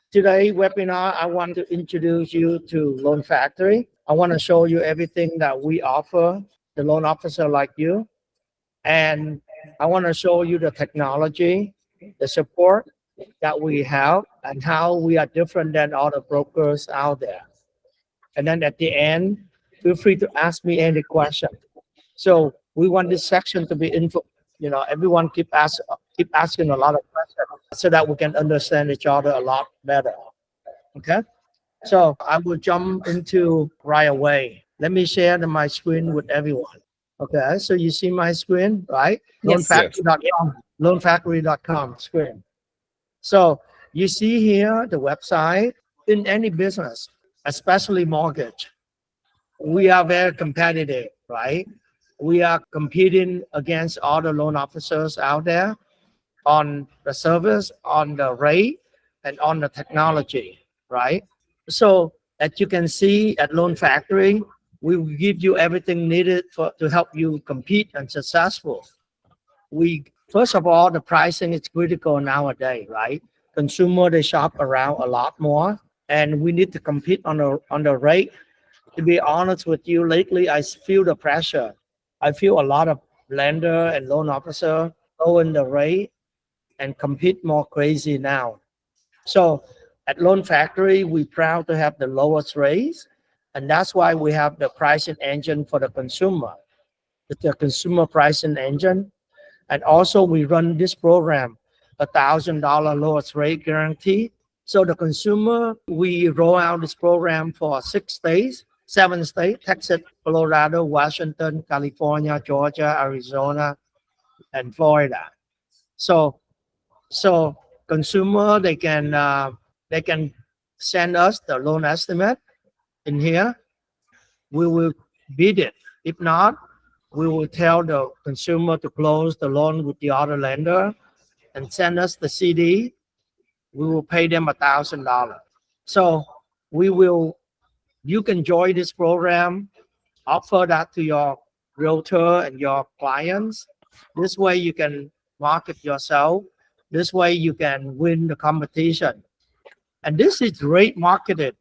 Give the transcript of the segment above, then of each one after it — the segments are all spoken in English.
Today webinar, I want to introduce you to Loan Factory. I want to show you everything that we offer the loan officer like you. And I want to show you the technology, the support that we have, and how we are different than other brokers out there. And then at the end, feel free to ask me any question. So we want this section to be info. Everyone keep asking a lot of questions so that we can understand each other a lot better. Okay. So I will jump into right away. Let me share my screen with everyone. Okay. So you see my screen, right? Yes. Loanfactory.com, loanfactory.com screen. So you see here the website. In any business, especially mortgage, we are very competitive, right? We are competing against other loan officers out there on the service, on the rate, and on the technology, right? So as you can see at Loan Factory, we will give you everything needed to help you compete and successful. First of all, the pricing is critical nowadays, right? Consumer, they shop around a lot more, and we need to compete on the rate. To be honest with you, lately I feel the pressure. I feel a lot of lender and loan officer lowering the rate and compete more crazy now. So at Loan Factory, we're proud to have the lowest rates, and that's why we have the pricing engine for the consumer. It's the consumer pricing engine. And also we run this program, $1,000 lowest rate guarantee. So the consumer, we roll out this program for 7 states, Texas, Colorado, Washington, California, Georgia, Arizona, and Florida. So consumer, they can send us the loan estimate in here. We will bid it. If not, we will tell the consumer to close the loan with the other lender and send us the CD. We will pay them $1,000. So you can join this program, offer that to your realtor and your clients. This way you can market yourself. This way you can win the competition. And this is great marketing,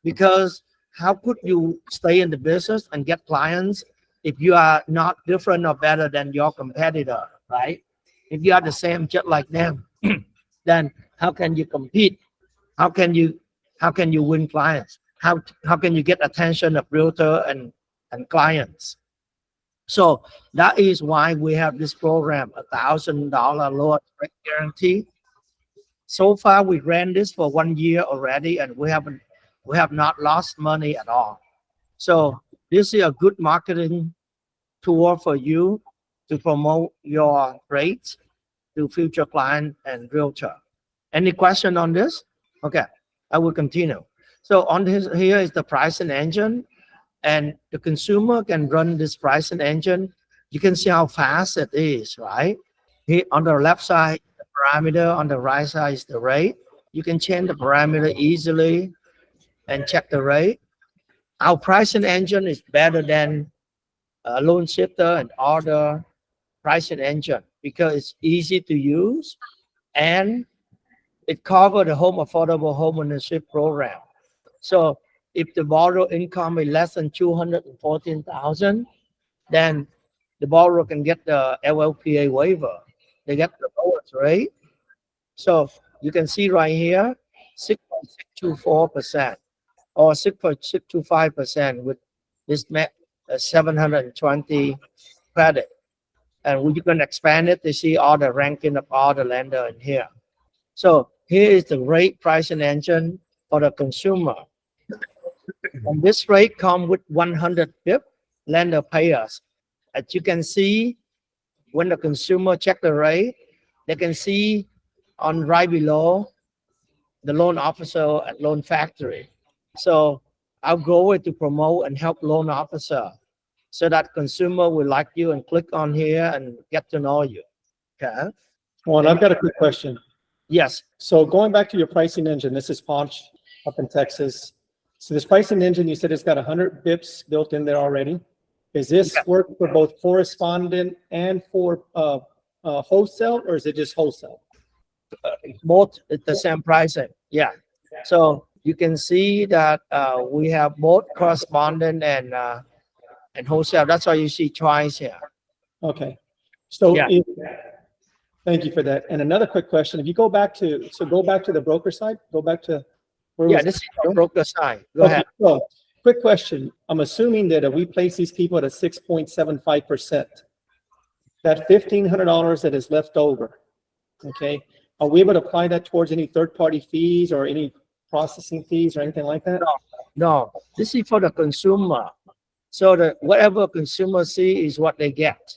because how could you stay in the business and get clients if you are not different or better than your competitor, right? If you are the same, just like them, then how can you compete? How can you win clients? How can you get attention of realtor and clients? So that is why we have this program, $1,000 lowest rate guarantee. So far, we ran this for 1 year already, and we have not lost money at all. So this is a good marketing tool for you to promote your rates to future client and realtor. Any question on this? Okay, I will continue. So on this, here is the pricing engine, and the consumer can run this pricing engine. You can see how fast it is, right? Here on the left side, the parameter, on the right side is the rate. You can change the parameter easily and check the rate. Our pricing engine is better than Loan Shifter and other pricing engine because it's easy to use, and it covers the home affordable home ownership program. So if the borrower income is less than $214,000, then the borrower can get the LLPA waiver. They get the lowest rate. So you can see right here, 6.624% or 6.625% with this 720 credit. And you can expand it to see all the ranking of all the lender in here. So here is the rate pricing engine for the consumer. And this rate comes with 100 BIP lender pay us. As you can see, when the consumer check the rate, they can see on right below the loan officer at Loan Factory. So our goal is to promote and help loan officer so that consumer will like you and click on here and get to know you. Okay. Well, and I've got a quick question. Yes. So going back to your pricing engine, this is Ponch up in Texas. So this pricing engine, you said it's got 100 bips built in there already. Is this work for both correspondent and for wholesale, or is it just wholesale? Both at the same pricing. Yeah. So you can see that we have both correspondent and wholesale. That's why you see twice here. Okay. So Yeah. thank you for that. And another quick question, if you go back to, go back to the broker side, go back to. where Yeah, was this is it? the broker side. Go Okay, ahead. so quick question. I'm assuming that if we place these people at a 6.75%, that $1,500 that is left over, okay, are we able to apply that towards any third-party fees or any processing fees or anything like that? No, this is for the consumer. So the whatever consumer see is what they get.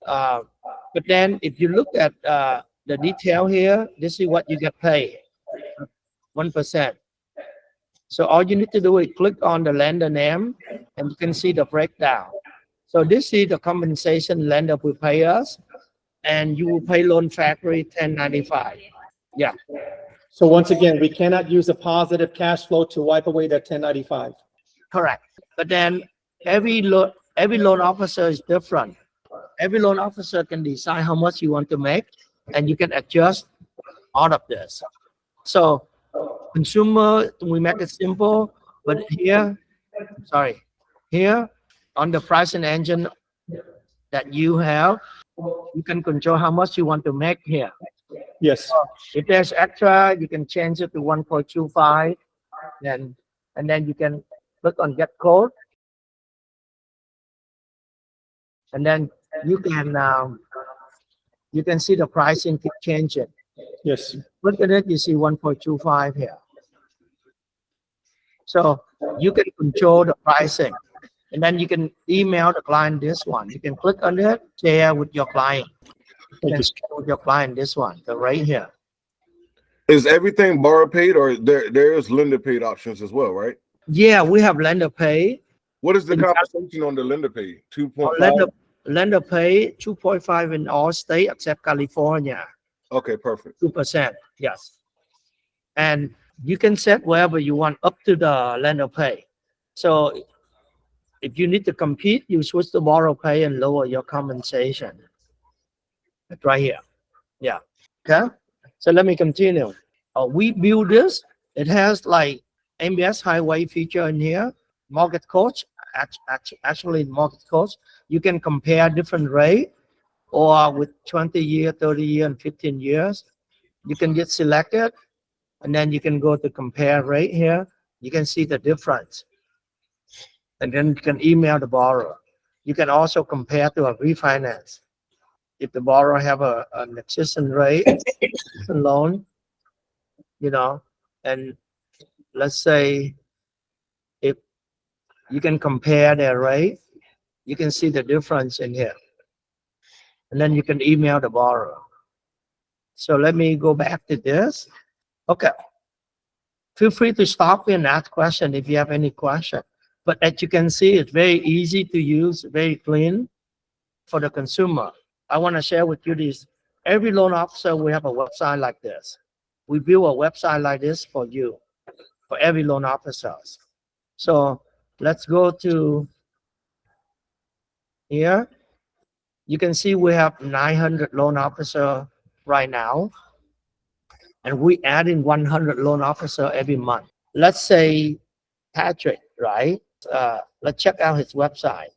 But then if you look at the detail here, this is what you get paid, 1%. So all you need to do is click on the lender name and you can see the breakdown. So this is the compensation lender will pay us, and you will pay loan factory 1095. Yeah, So once again, we cannot use a positive cash flow to wipe away that 1095. correct. But then every loan officer is different. Every loan officer can decide how much you want to make, and you can adjust all of this. So consumer, we make it simple, but here on the pricing engine that you have, you can control how much you want to make here. Yes. If there's extra, you can change it to 1.25, and then you can click on get code, and then you can see the pricing keep changing. Yes. Look at it, you see 1.25 here. So you can control the pricing, and then you can email the client this one. You can click on it, share with your client. You can share with your client this one, the right here. Is everything borrow paid, or there is lender paid options as well, right? Yeah, we have lender pay. What is the compensation on the lender paid? 2.5? Lender pay 2.5 in all states except California. Okay, perfect. 2%, yes. And you can set wherever you want up to the lender pay. So if you need to compete, you switch to borrow pay and lower your compensation. It's right here. Yeah. Okay. So let me continue. We build this. It has like MBS highway feature in here. Mortgage coach. Actually, mortgage coach. You can compare different rate, or with 20 year, 30 year, and 15 years. You can get selected, and then you can go to compare rate here. You can see the difference. And then you can email the borrower. You can also compare to a refinance. If the borrower have an existing rate, loan, and let's say if you can compare their rate, you can see the difference in here. And then you can email the borrower. So let me go back to this. Okay. Feel free to stop me and ask question if you have any question. But as you can see, it's very easy to use, very clean for the consumer. I want to share with you this. Every loan officer, we have a website like this. We build a website like this for you, for every loan officer. So let's go to here. You can see we have 900 loan officer right now, and we add in 100 loan officer every month. Let's say Patrick, right? Let's check out his website.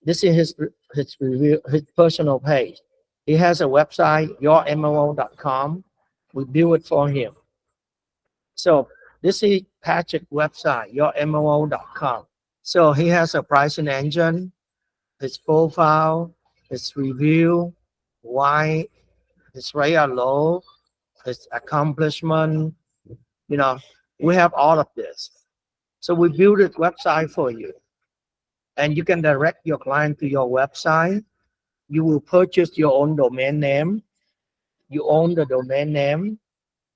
This is his review, his personal page. He has a website, yourmo.com. We build it for him. So this is Patrick's website, yourmo.com. So he has a pricing engine, his profile, his review, why his rate are low, his accomplishment. We have all of this. So we build a website for you, and you can direct your client to your website. You will purchase your own domain name. You own the domain name.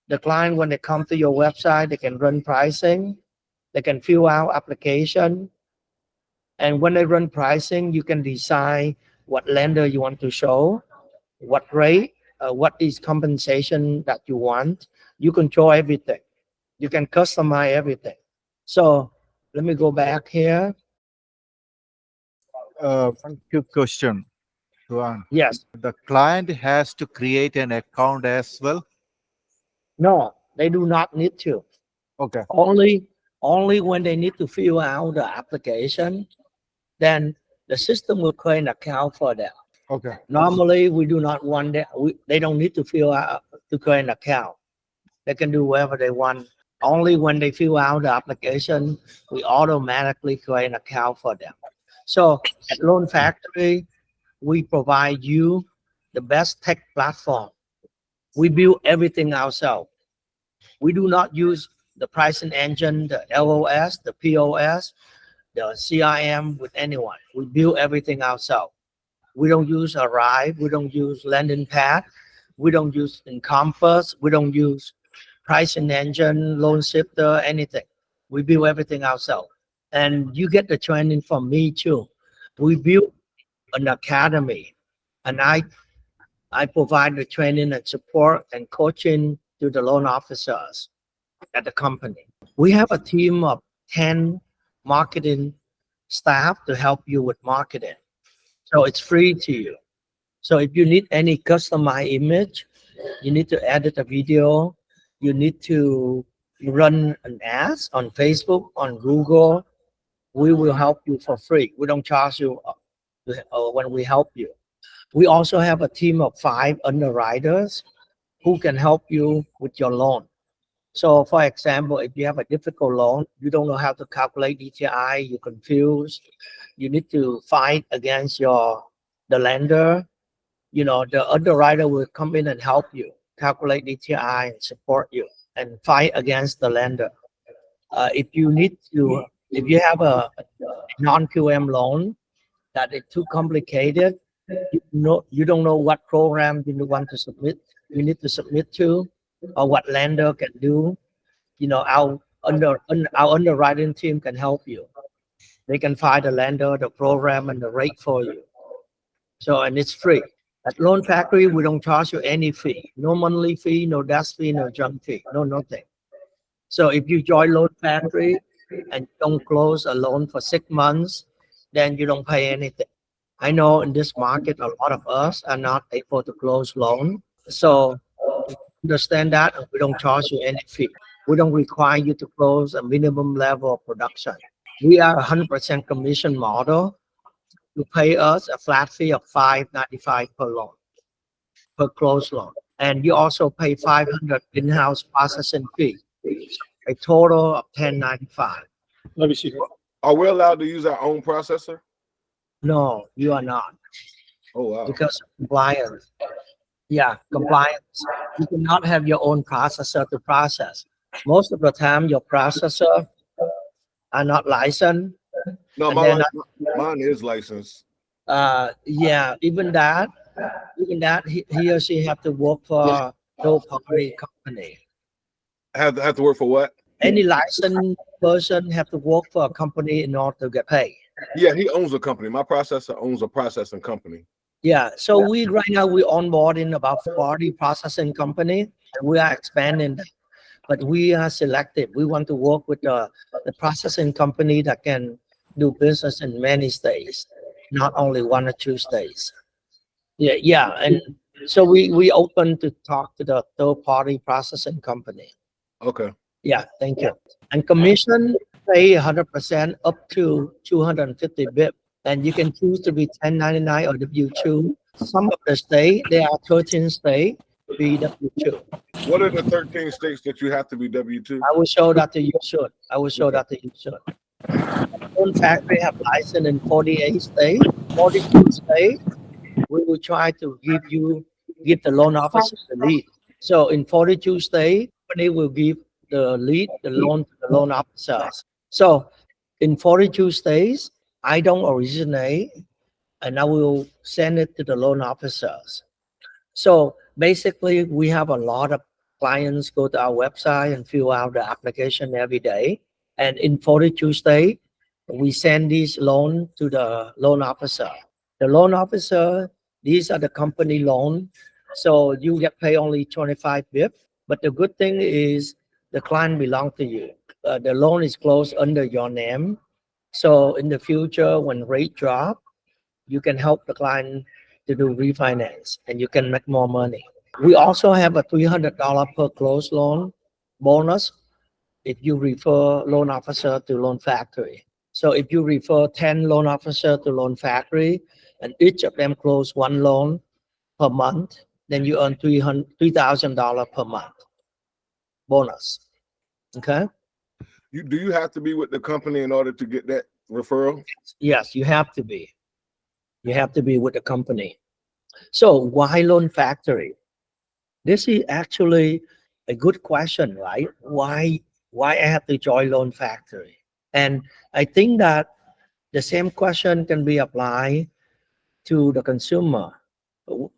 The client, when they come to your website, they can run pricing. They can fill out application. And when they run pricing, you can decide what lender you want to show, what rate, what is compensation that you want. You control everything. You can customize everything. So let me go back here. One quick question, Tuan. Yes. The client has to create an account as well? No, They do not need to. Okay. Only when they need to fill out the application, then the system will create an account for them. Okay. Normally, we do not want that. They don't need to fill out to create an account. They can do whatever they want. Only when they fill out the application, we automatically create an account for them. So at Loan Factory, we provide you the best tech platform. We build everything ourselves. We do not use the pricing engine, the LOS, the POS, the CRM with anyone. We build everything ourselves. We don't use Arrive. We don't use landing pad. We don't use Encompass. We don't use pricing engine, loan shifter, anything. We build everything ourselves. And you get the training from me too. We build an academy, and I provide the training and support and coaching to the loan officers at the company. We have a team of 10 marketing staff to help you with marketing. So it's free to you. So if you need any customized image, you need to edit a video, you need to run an ad on Facebook, on Google, we will help you for free. We don't charge you when we help you. We also have a team of 5 underwriters who can help you with your loan. So for example, if you have a difficult loan, you don't know how to calculate DTI, you're confused, you need to fight against the lender, the underwriter will come in and help you calculate DTI and support you and fight against the lender. If you have a non-QM loan that is too complicated, you don't know what program you want to submit, you need to submit to, or what lender can do, our underwriting team can help you. They can find the lender, the program, and the rate for you. So, and it's free. At Loan Factory, we don't charge you any fee. No monthly fee, no desk fee, no junk fee, no nothing. So if you join Loan Factory and don't close a loan for 6 months, then you don't pay anything. I know in this market, a lot of us are not able to close loan. So understand that, and we don't charge you any fee. We don't require you to close a minimum level of production. We are 100% commission model. You pay us a flat fee of $5.95 per loan, per closed loan. And you also pay $500 in-house processing fee, a total of $10.95. Let me see. Are we allowed to use our own processor? No, you are not. Oh, wow. Because of compliance. Yeah, compliance. You cannot have your own processor to process. Most of the time, your processor are not licensed. No, mine is licensed. Yeah, even that, he or she have to work for a third-party company. Have to work for what? Any licensed person have to work for a company in order to get paid. Yeah, he owns a company. My processor owns a processing company. Yeah, so right now we onboarding about 40 processing company, and we are expanding that. But we are selective. We want to work with the processing company that can do business in many states, not only 1 or 2 states. Yeah, and so we open to talk to the third-party processing company. Okay. Yeah, thank you. And commission pay 100% up to 250 bps. And you can choose to be 1099 or W2. Some of the states, there are 13 states, be W2. What are the 13 states that you have to be W2? I will show that to you soon. Loan Factory have license in 48 states, 42 states. We will try to give the loan officer the lead. So in 42 states, company will give the loan to the loan officers. So in 42 states, I don't originate, and I will send it to the loan officers. So basically, we have a lot of clients go to our website and fill out the application every day. And in 42 states, we send these loans to the loan officer. The loan officer, these are the company loan. So you get paid only 25 bps. But the good thing is the client belongs to you. The loan is closed under your name. So in the future, when rate drop, you can help the client to do refinance and you can make more money. We also have a $300 per closed loan. bonus if you refer loan officer to loan factory. So if you refer 10 loan officer to loan factory and each of them close one loan per month, then you earn $3,000 per month bonus. Okay. Do you have to be with the company in order to get that referral? Yes, you have to be. You have to be with the company. So why loan factory? This is actually a good question, right? Why I have to join loan factory? And I think that the same question can be applied to the consumer.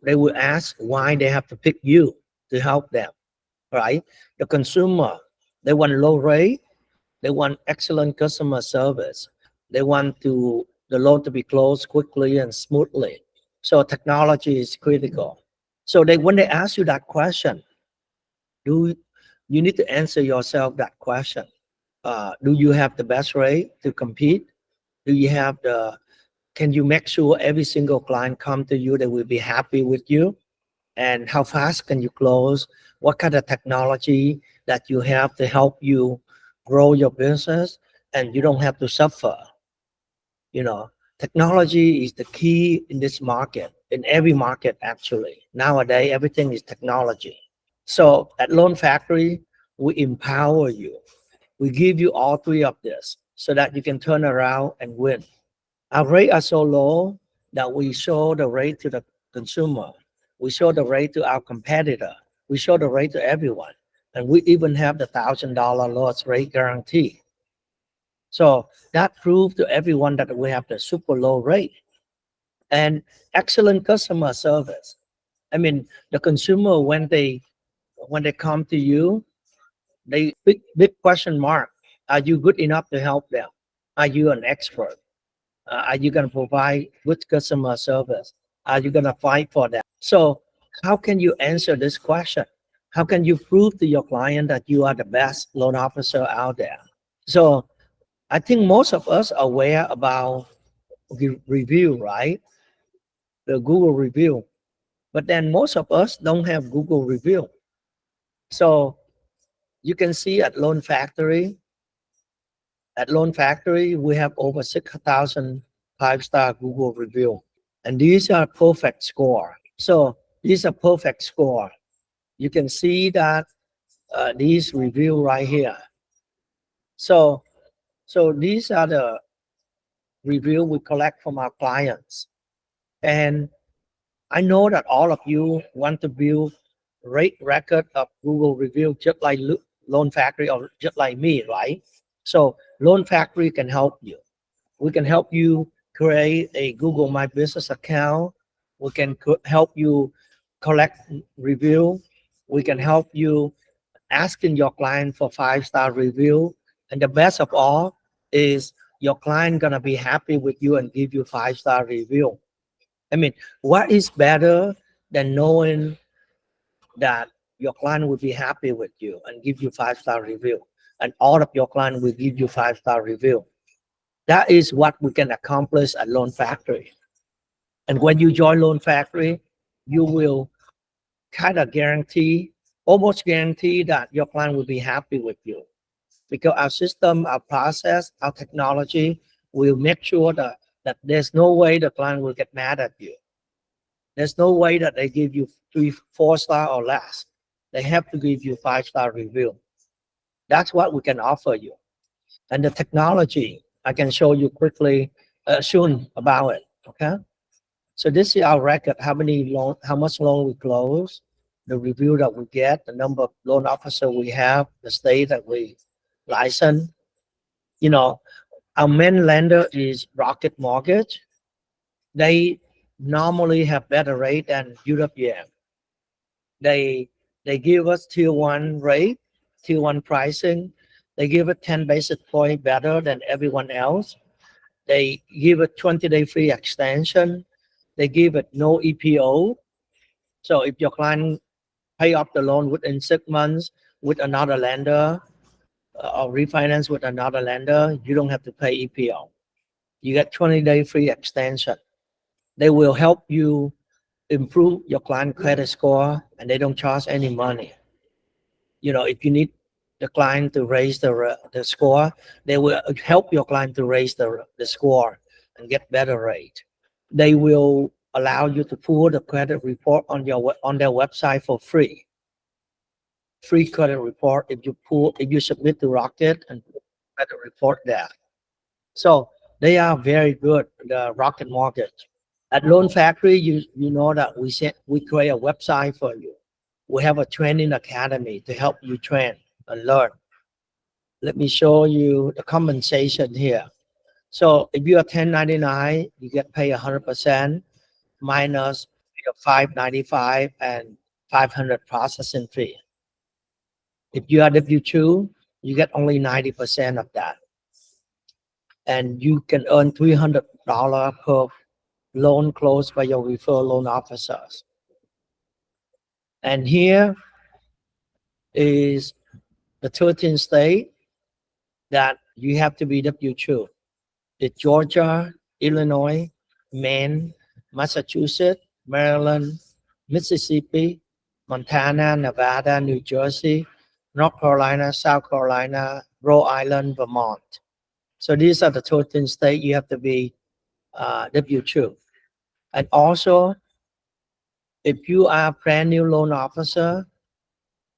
They will ask why they have to pick you to help them, right? The consumer, they want low rate, they want excellent customer service, they want the loan to be closed quickly and smoothly. So technology is critical. So when they ask you that question, you need to answer yourself that question. Do you have the best rate to compete? Do you have can you make sure every single client come to you, they will be happy with you? And how fast can you close? What kind of technology that you have to help you grow your business and you don't have to suffer? Technology is the key in this market, in every market actually. Nowadays, everything is technology. So at Loan Factory, we empower you. We give you all three of this so that you can turn around and win. Our rates are so low that we show the rate to the consumer. We show the rate to our competitor. We show the rate to everyone. And we even have the $1,000 loss rate guarantee. So that proves to everyone that we have the super low rate and excellent customer service. I mean, the consumer, when they come to you, they big question mark. Are you good enough to help them? Are you an expert? Are you going to provide good customer service? Are you going to fight for them? So how can you answer this question? How can you prove to your client that you are the best loan officer out there? So I think most of us are aware about the review, right? The Google review. But then most of us don't have Google review. So you can see at Loan Factory, we have over 6,000 5-star Google review. And these are perfect score. So these are perfect score. You can see that these review right here. So these are the review we collect from our clients. And I know that all of you want to build rate record of Google review just like Loan Factory or just like me, right? So Loan Factory can help you. We can help you create a Google My Business account. We can help you collect review. We can help you asking your client for 5-star review. And the best of all is your client gonna be happy with you and give you 5-star review. I mean, what is better than knowing that your client will be happy with you and give you 5-star review, and all of your clients will give you 5-star review? That is what we can accomplish at Loan Factory. And when you join Loan Factory, you will kind of almost guarantee that your client will be happy with you, because our system, our process, our technology will make sure that there's no way the client will get mad at you. There's no way that they give you 3-4 star or less. They have to give you 5-star review. That's what we can offer you. And the technology, I can show you quickly soon about it. Okay. So this is our record, how much loan we close, the review that we get, the number of loan officer we have, the state that we license. Our main lender is Rocket Mortgage. They normally have better rate than UWM. They give us tier 1 rate, tier 1 pricing. They give it 10 basis points better than everyone else. They give it 20-day free extension. They give it no EPO. So if your client pay off the loan within 6 months with another lender or refinance with another lender, you don't have to pay EPO. You get 20-day free extension. They will help you improve your client credit score, and they don't charge any money. If you need the client to raise the score. They will help your client to raise the score and get better rate. They will allow you to pull the credit report on their website for free. Free credit report if you submit to Rocket and put credit report there. So they are very good, the Rocket Mortgage. At Loan Factory, you know that we create a website for you. We have a training academy to help you train and learn. Let me show you the compensation here. So if you are 1099, you get paid 100% minus your 595 and 500 processing fee. If you are W2, you get only 90% of that. And you can earn $300 per loan closed by your referral loan officers. And here is the 13 states that you have to be W2. It's Georgia, Illinois, Maine, Massachusetts, Maryland, Mississippi, Montana, Nevada, New Jersey, North Carolina, South Carolina, Rhode Island, Vermont. So these are the 13 states you have to be W2. And also, if you are a brand new loan officer,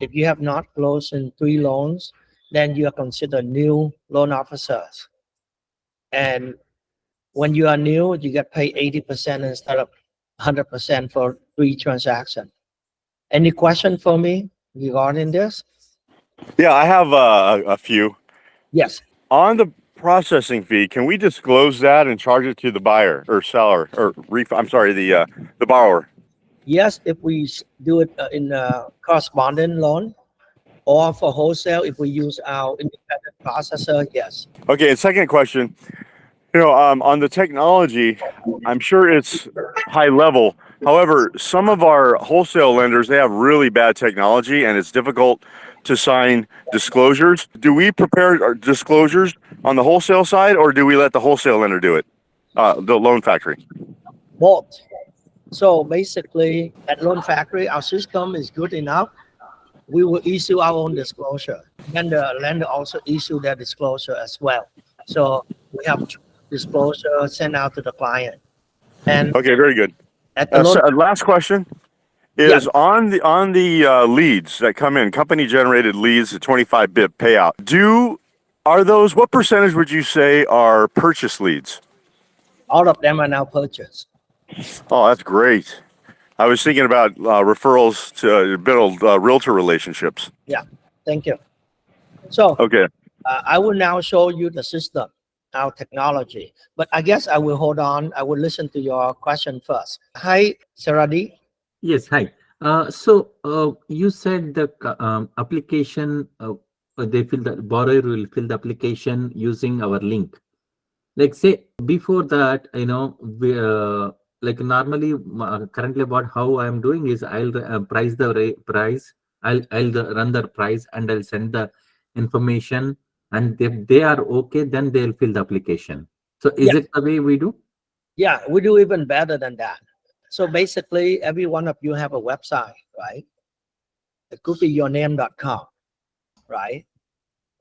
if you have not closed in 3 loans, then you are considered new loan officers. And when you are new, you get paid 80% instead of 100% for 3 transactions. Any question for me regarding this? Yeah, I have a few. Yes. On the processing fee, can we disclose that and charge it to the buyer or seller or the borrower? Yes, if we do it in a correspondent loan, or for wholesale, if we use our independent processor, yes. Okay, and second question, on the technology, I'm sure it's high level. However, some of our wholesale lenders, they have really bad technology and it's difficult to sign disclosures. Do we prepare our disclosures on the wholesale side or do we let the wholesale lender do it, the Loan Factory? Both. So basically, at Loan Factory, our system is good enough. We will issue our own disclosure. And the lender also issue their disclosure as well. So we have disclosure sent out to the client. And Okay, very good. at the loan, Last question is on the leads that come in, company generated leads, a 25 bip payout. What percentage would you say are purchase leads? all of them are now purchased. Oh, that's great. I was thinking about referrals to build realtor relationships. Thank you. So Okay. I will now show you the system, our technology. But I guess I will hold on. I will listen to your question first. Hi, Saradi. Yes, hi. So you said the application, the borrower will fill the application using our link. Like say before that, we, like normally currently how I am doing is I'll price the price. I'll run the price and I'll send the information. And if they are okay, then they'll fill the application. So is it the way we do? Yeah, we do even better than that. So basically, every one of you have a website, right? It could be yourname.com, right?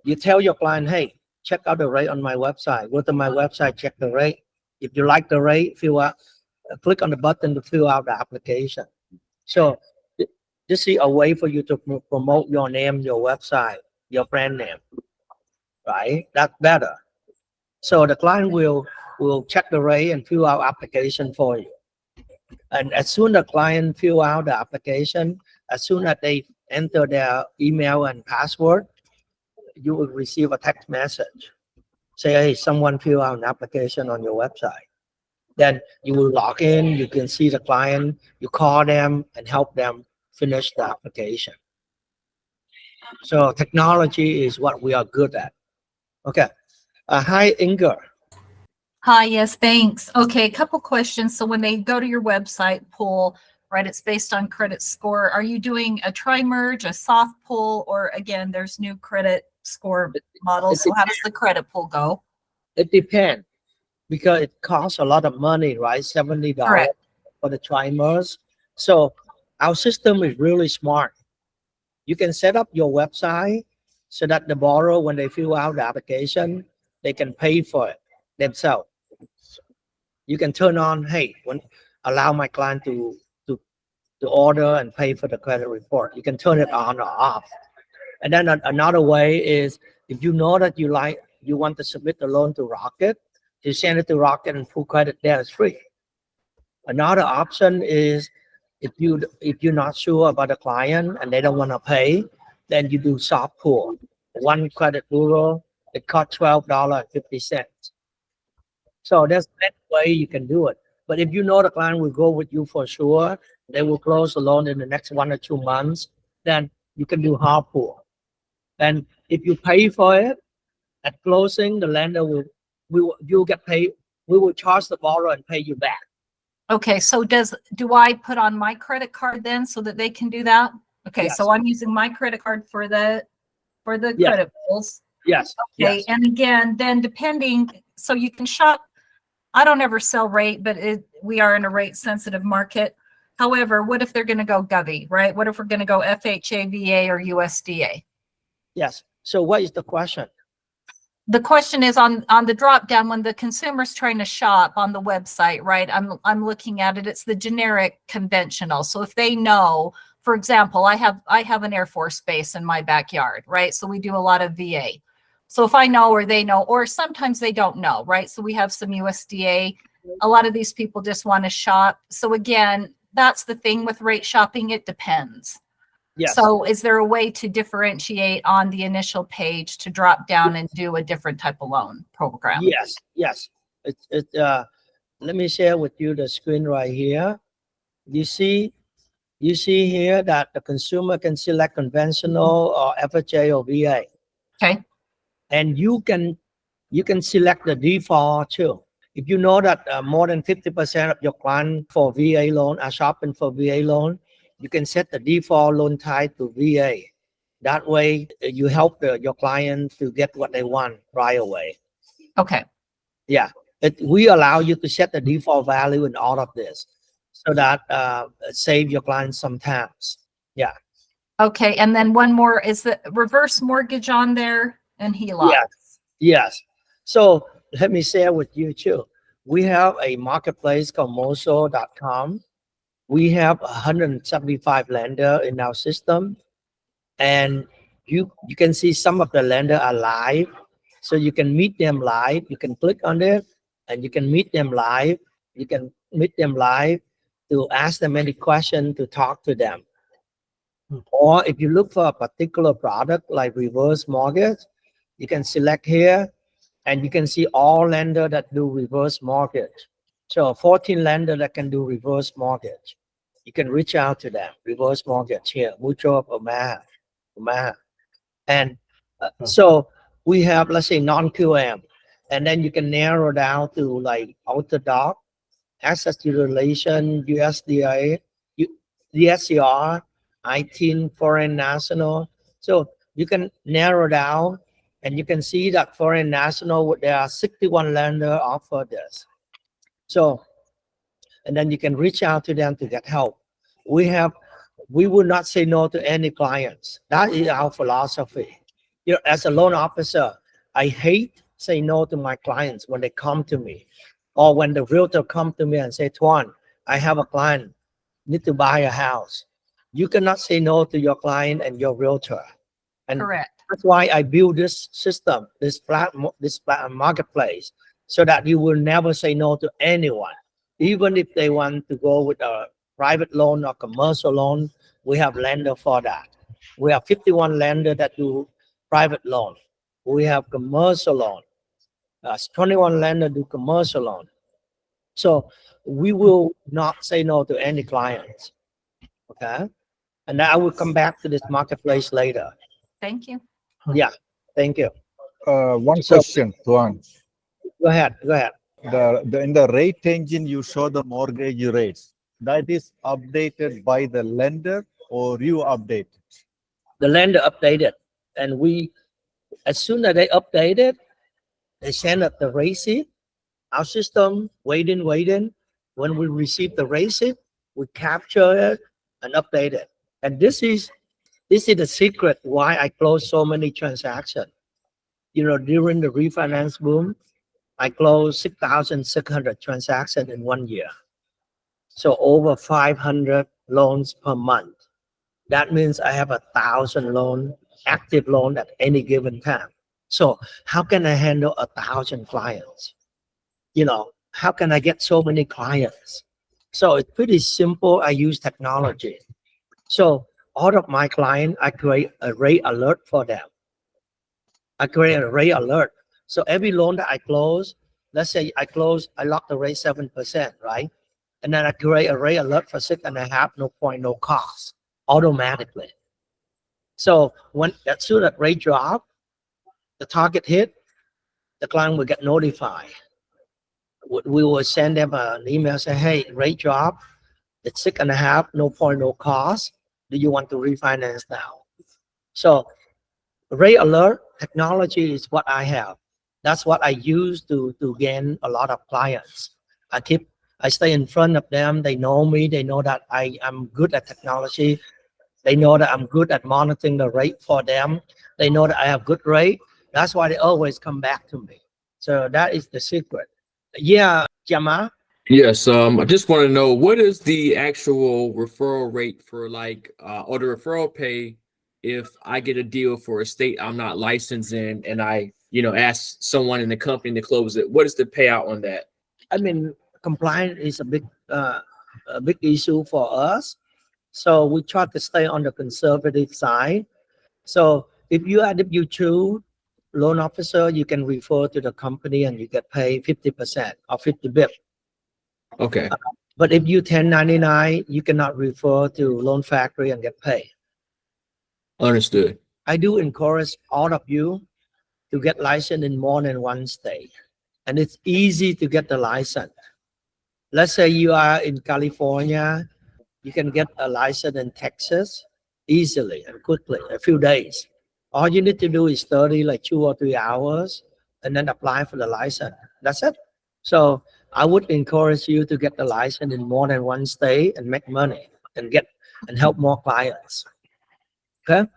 You tell your client, hey, check out the rate on my website. Go to my website, check the rate. If you like the rate, click on the button to fill out the application. So this is a way for you to promote your name, your website, your brand name, right? That's better. So the client will check the rate and fill out application for you. And as soon as the client fill out the application, as soon as they enter their email and password, you will receive a text message. Say, hey, someone fill out an application on your website. Then you will log in, you can see the client, you call them and help them finish the application. So technology is what we are good at. Okay. Hi, Inger. Hi, yes, thanks. Okay, a couple questions. So when they go to your website pull, right, it's based on credit score. Are you doing a tri-merge, a soft pull, or again, there's new credit score models? So how does the credit pull go? It depends because it costs a lot of money, right? $70 Correct. for the tri-merge. So our system is really smart. You can set up your website so that the borrower, when they fill out the application, they can pay for it themselves. You can turn on, hey, allow my client to order and pay for the credit report. You can turn it on or off. And then another way is, if you know that you want to submit the loan to Rocket, you send it to Rocket and full credit there is free. Another option is, if you're not sure about the client and they don't want to pay, then you do soft pull. One credit bureau, it costs $12.50. So that's that way you can do it. But if you know the client will go with you for sure, they will close the loan in the next 1 or 2 months, then you can do hard pull. And if you pay for it at closing, the lender you'll get paid. We will charge the borrower and pay you back. Okay, so do I put on my credit card then so that they can do that? Okay, Yes. so I'm using my credit card for the Yes. credit bills. Yes. Okay, Yes. and again, then depending, so you can shop. I don't ever sell rate, but we are in a rate sensitive market. However, what if they're going to go Govy, right? What if we're going to go FHA, VA, or USDA? Yes. So what is the question? The question is on the drop down, when the consumer's trying to shop on the website, right? I'm looking at it. It's the generic conventional. So if they know, for example, I have an Air Force base in my backyard, right? So we do a lot of VA. So if I know, or they know, or sometimes they don't know, right? So we have some USDA. A lot of these people just want to shop. So again, that's the thing with rate shopping. It depends. Yes. So is there a way to differentiate on the initial page to drop down and do a different type of loan program? Yes. Yes. Let me share with you the screen right here. You see here that the consumer can select conventional or FHA or VA. Okay. And you can select the default too. If you know that more than 50% of your clients for VA loan are shopping for VA loan, you can set the default loan type to VA. That way, you help your client to get what they want right away. Okay. Yeah, we allow you to set the default value in all of this, so that save your clients some times. Yeah. Okay. And then one more, is the reverse mortgage on there and HELOC? Yes. Yes. So let me share with you too. We have a marketplace called Moso.com. We have 175 lenders in our system, and you can see some of the lenders are live, so you can meet them live. You can click on it and you can meet them live. You can meet them live to ask them any question, to talk to them. Or if you look for a particular product like reverse mortgage, you can select here and you can see all lenders that do reverse mortgage. So 14 lenders that can do reverse mortgage. You can reach out to them. Reverse mortgage here, Mutual of Omaha. And so we have, let's say, non-QM. And then you can narrow down to like orthodox, access to relation, USDA, DSCR, IT, foreign national. So you can narrow down, and you can see that foreign national, there are 61 lenders offer this. So, and then you can reach out to them to get help. We will not say no to any clients. That is our philosophy. You know, as a loan officer, I hate say no to my clients when they come to me, or when the realtor come to me and say, Tuan, I have a client, need to buy a house. You cannot say no to your client and your realtor. And Correct. that's why I build this system, this marketplace, so that you will never say no to anyone. Even if they want to go with a private loan or commercial loan, we have lender for that. We have 51 lenders that do private loan. We have commercial loan. 21 lenders do commercial loan. So we will not say no to any clients. Okay. And I will come back to this marketplace later. Thank you. Yeah. Thank you. One So- question, Tuan. Go ahead. Go ahead. In the rate engine, you show the mortgage rates. That is updated by the lender, or you update it? The lender updated, and as soon as they update it, they send us the rate sheet. Our system waiting. When we receive the rate sheet, we capture it and update it. And this is This is the secret why I close so many transactions. You know, during the refinance boom, I closed 6,600 transactions in 1 year. So over 500 loans per month. That means I have 1,000 active loan at any given time. So how can I handle 1,000 clients? You know, how can I get so many clients? So it's pretty simple. I use technology. So all of my clients, I create a rate alert for them. I create a rate alert. So every loan that I close, let's say I lock the rate 7%, right? And then I create a rate alert for 6.5, no point, no cost, automatically. So as soon as that rate drop, the target hit, the client will get notified. We will send them an email saying, hey, rate drop, it's 6.5, no point, no cost. Do you want to refinance now? So rate alert technology is what I have. That's what I use to gain a lot of clients. I stay in front of them. They know me. They know that I'm good at technology. They know that I'm good at monitoring the rate for them. They know that I have good rate. That's why they always come back to me. So that is the secret. Yeah, Jama. Yes, I just want to know, what is the actual referral rate for like or the referral pay if I get a deal for a state I'm not licensed in and I, ask someone in the company to close it? What is the payout on that? I mean, compliance is a big issue for us. So we try to stay on the conservative side. So if you are W2 loan officer, you can refer to the company and you get paid 50% or 50 bps. Okay. But if you 1099, you cannot refer to loan factory and get paid. Understood. I do encourage all of you to get licensed in more than one state. And it's easy to get the license. Let's say you are in California, you can get a license in Texas easily and quickly, a few days. All you need to do is study like 2 or 3 hours and then apply for the license. That's it. So I would encourage you to get the license in more than one state and make money and help more clients. Okay.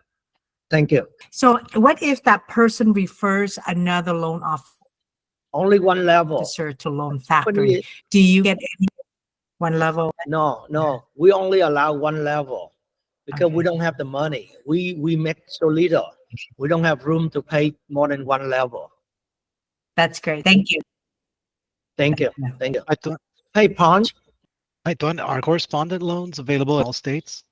Thank you. So what if that person refers another loan Only one level. officer to Loan Factory? Do you get any one level? No. We only allow one level because we Okay. don't have the money. We make so little. We don't have room to pay more than one level. That's great. Thank you. Thank you. Thank you. I thought, Hey, Ponch, are correspondent loans available in all states?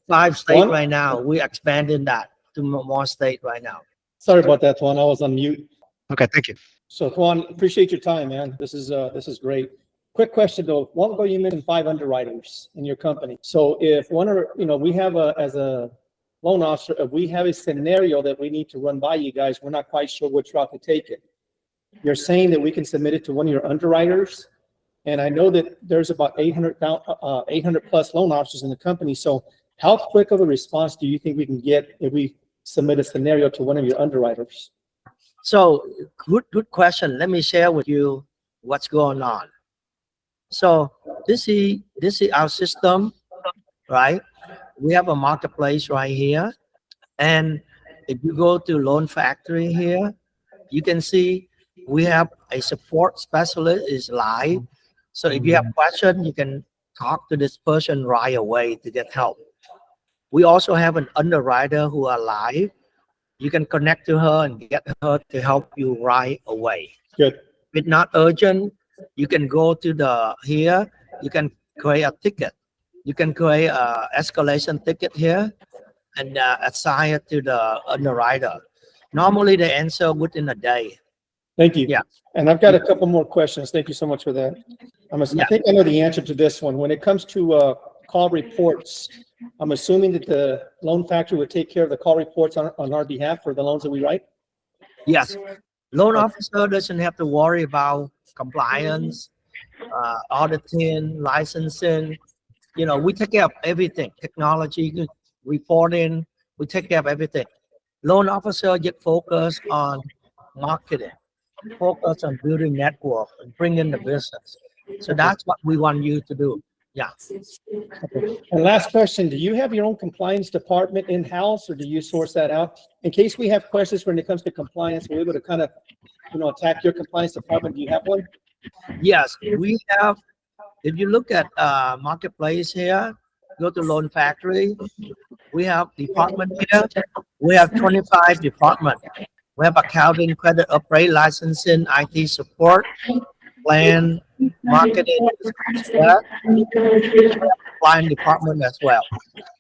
5 states One? right now. We're expanding that to more states right now. Sorry about that, Tuan. I was on mute. Okay, thank you. So Tuan, appreciate your time, man. This is great. Quick question though. A while ago, you mentioned 5 underwriters in your company. So if we have as a loan officer, if we have a scenario that we need to run by you guys, we're not quite sure which route to take it. You're saying that we can submit it to one of your underwriters. And I know that there's about 800 plus loan officers in the company. So how quick of a response do you think we can get if we submit a scenario to one of your underwriters? So good question. Let me share with you what's going on. So this is our system, right? We have a marketplace right here. And if you go to Loan Factory here, you can see we have a support specialist is live. So if you have questions, you can talk to this person right away to get help. We also have an underwriter who are live. You can connect to her and get her to help you right away. Good. If it's not urgent, you can go to here. You can create a ticket. You can create an escalation ticket here and assign it to the underwriter. Normally they answer within a day. Thank you. Yeah. And I've got a couple more questions. Thank you so much for that. I think I know the answer to this one. When it comes to call reports, I'm assuming that the Loan Factory would take care of the call reports on our behalf for the loans that we write? Yes. Loan officer doesn't have to worry about compliance, auditing, licensing. We take care of everything. Technology, reporting, we take care of everything. Loan officer just focus on marketing, focus on building network and bringing the business. So that's what we want you to do. Yeah. And last question, do you have your own compliance department in-house or do you source that out? In case we have questions when it comes to compliance, we're able to kind of, attack your compliance department. Do you have one? Yes, we have. If you look at marketplace here, go to Loan Factory. We have department here. We have 25 departments. We have accounting, credit upgrade, licensing, IT support, plan, marketing, client department as well.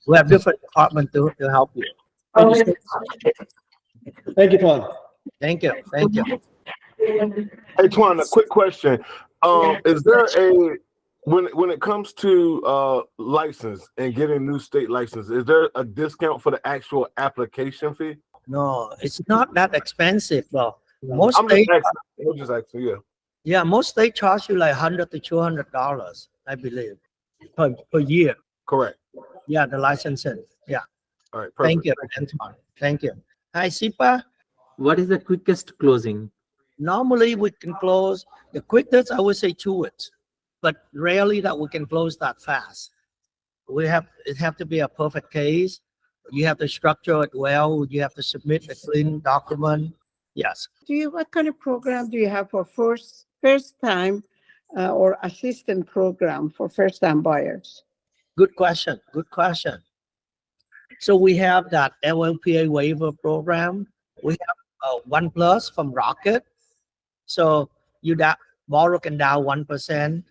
We have different departments to help you. Thank you, Tuan. Thank you. Thank you. Hey, Twan, a quick question. Is there when it comes to license and getting new state license, is there a discount for the actual application fee? No, it's not that expensive though. I'm just asking, yeah. Yeah, most states charge you like $100 to $200, I believe, per year. Correct. Yeah, the licensing. Yeah. All right. Perfect. Thank you, Antoine. Thank you. Hi, Sipa. What is the quickest closing? Normally we can close the quickest, I would say 2 weeks, but rarely that we can close that fast. It have to be a perfect case. You have to structure it well. You have to submit a clean document. Yes. What kind of program do you have for first time or assistant program for first time buyers? Good question. Good question. So we have that LLPA waiver program. We have OnePlus from Rocket. So borrow can down 1%.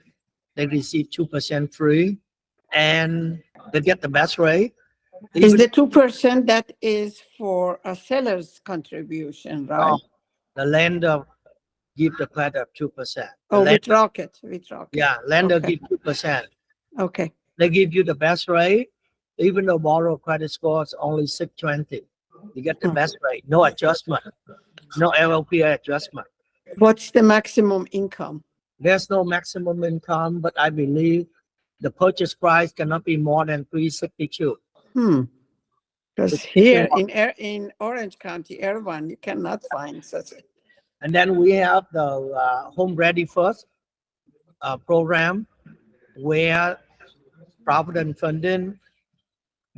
They receive 2% free, and they get the best rate. Is the 2% that is for a seller's contribution, right? No, the lender give the credit 2%. With Rocket. Yeah, lender Okay. give 2%. Okay. They give you the best rate, even though borrower credit score is only 620. You get the best rate, no adjustment, no LLPA adjustment. What's the maximum income? There's no maximum income, but I believe the purchase price cannot be more than $362. Because here in Orange County, Irvine, you cannot find such a. And then we have the Home Ready First program, where Provident Funding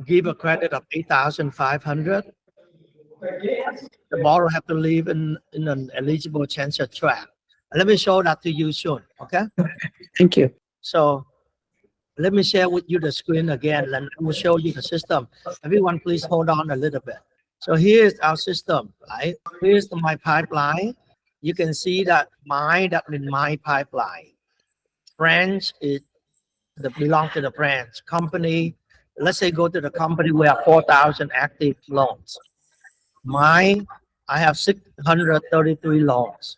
give a credit of $8,500. The borrower have to live in an eligible chancellor tract. Let me show that to you soon, okay? Thank you. So let me share with you the screen again, and I will show you the system. Everyone, please hold on a little bit. So here's our system, right? Here's my pipeline. You can see that that in my pipeline. Branch is belong to the branch. Company, let's say go to the company, we have 4,000 active loans. I have 633 loans.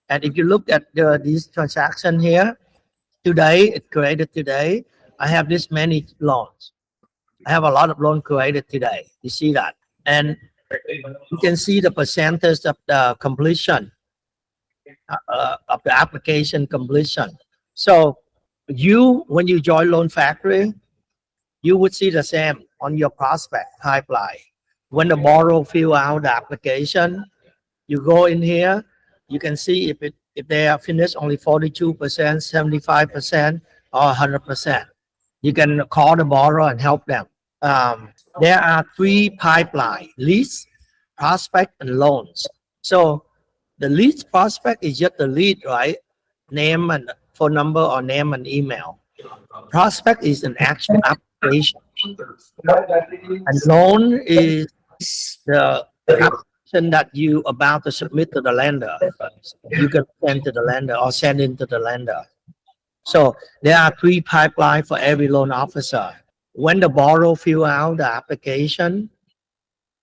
And if you look at these transactions here, it's created today, I have this many loans. I have a lot of loans created today. You see that? And you can see the percentage of the completion, of the application completion. So when you join Loan Factory, you would see the same on your prospect pipeline. When the borrower fill out the application, you go in here, you can see if they are finished only 42%, 75%, or 100%. You can call the borrower and help them. There are 3 pipeline: leads, prospect, and loans. So the leads prospect is just the lead, right? Name and phone number or name and email. Prospect is an actual application. And loan is the application that you about to submit to the lender. You can send to the lender or send into the lender. So there are 3 pipelines for every loan officer. When the borrower fill out the application,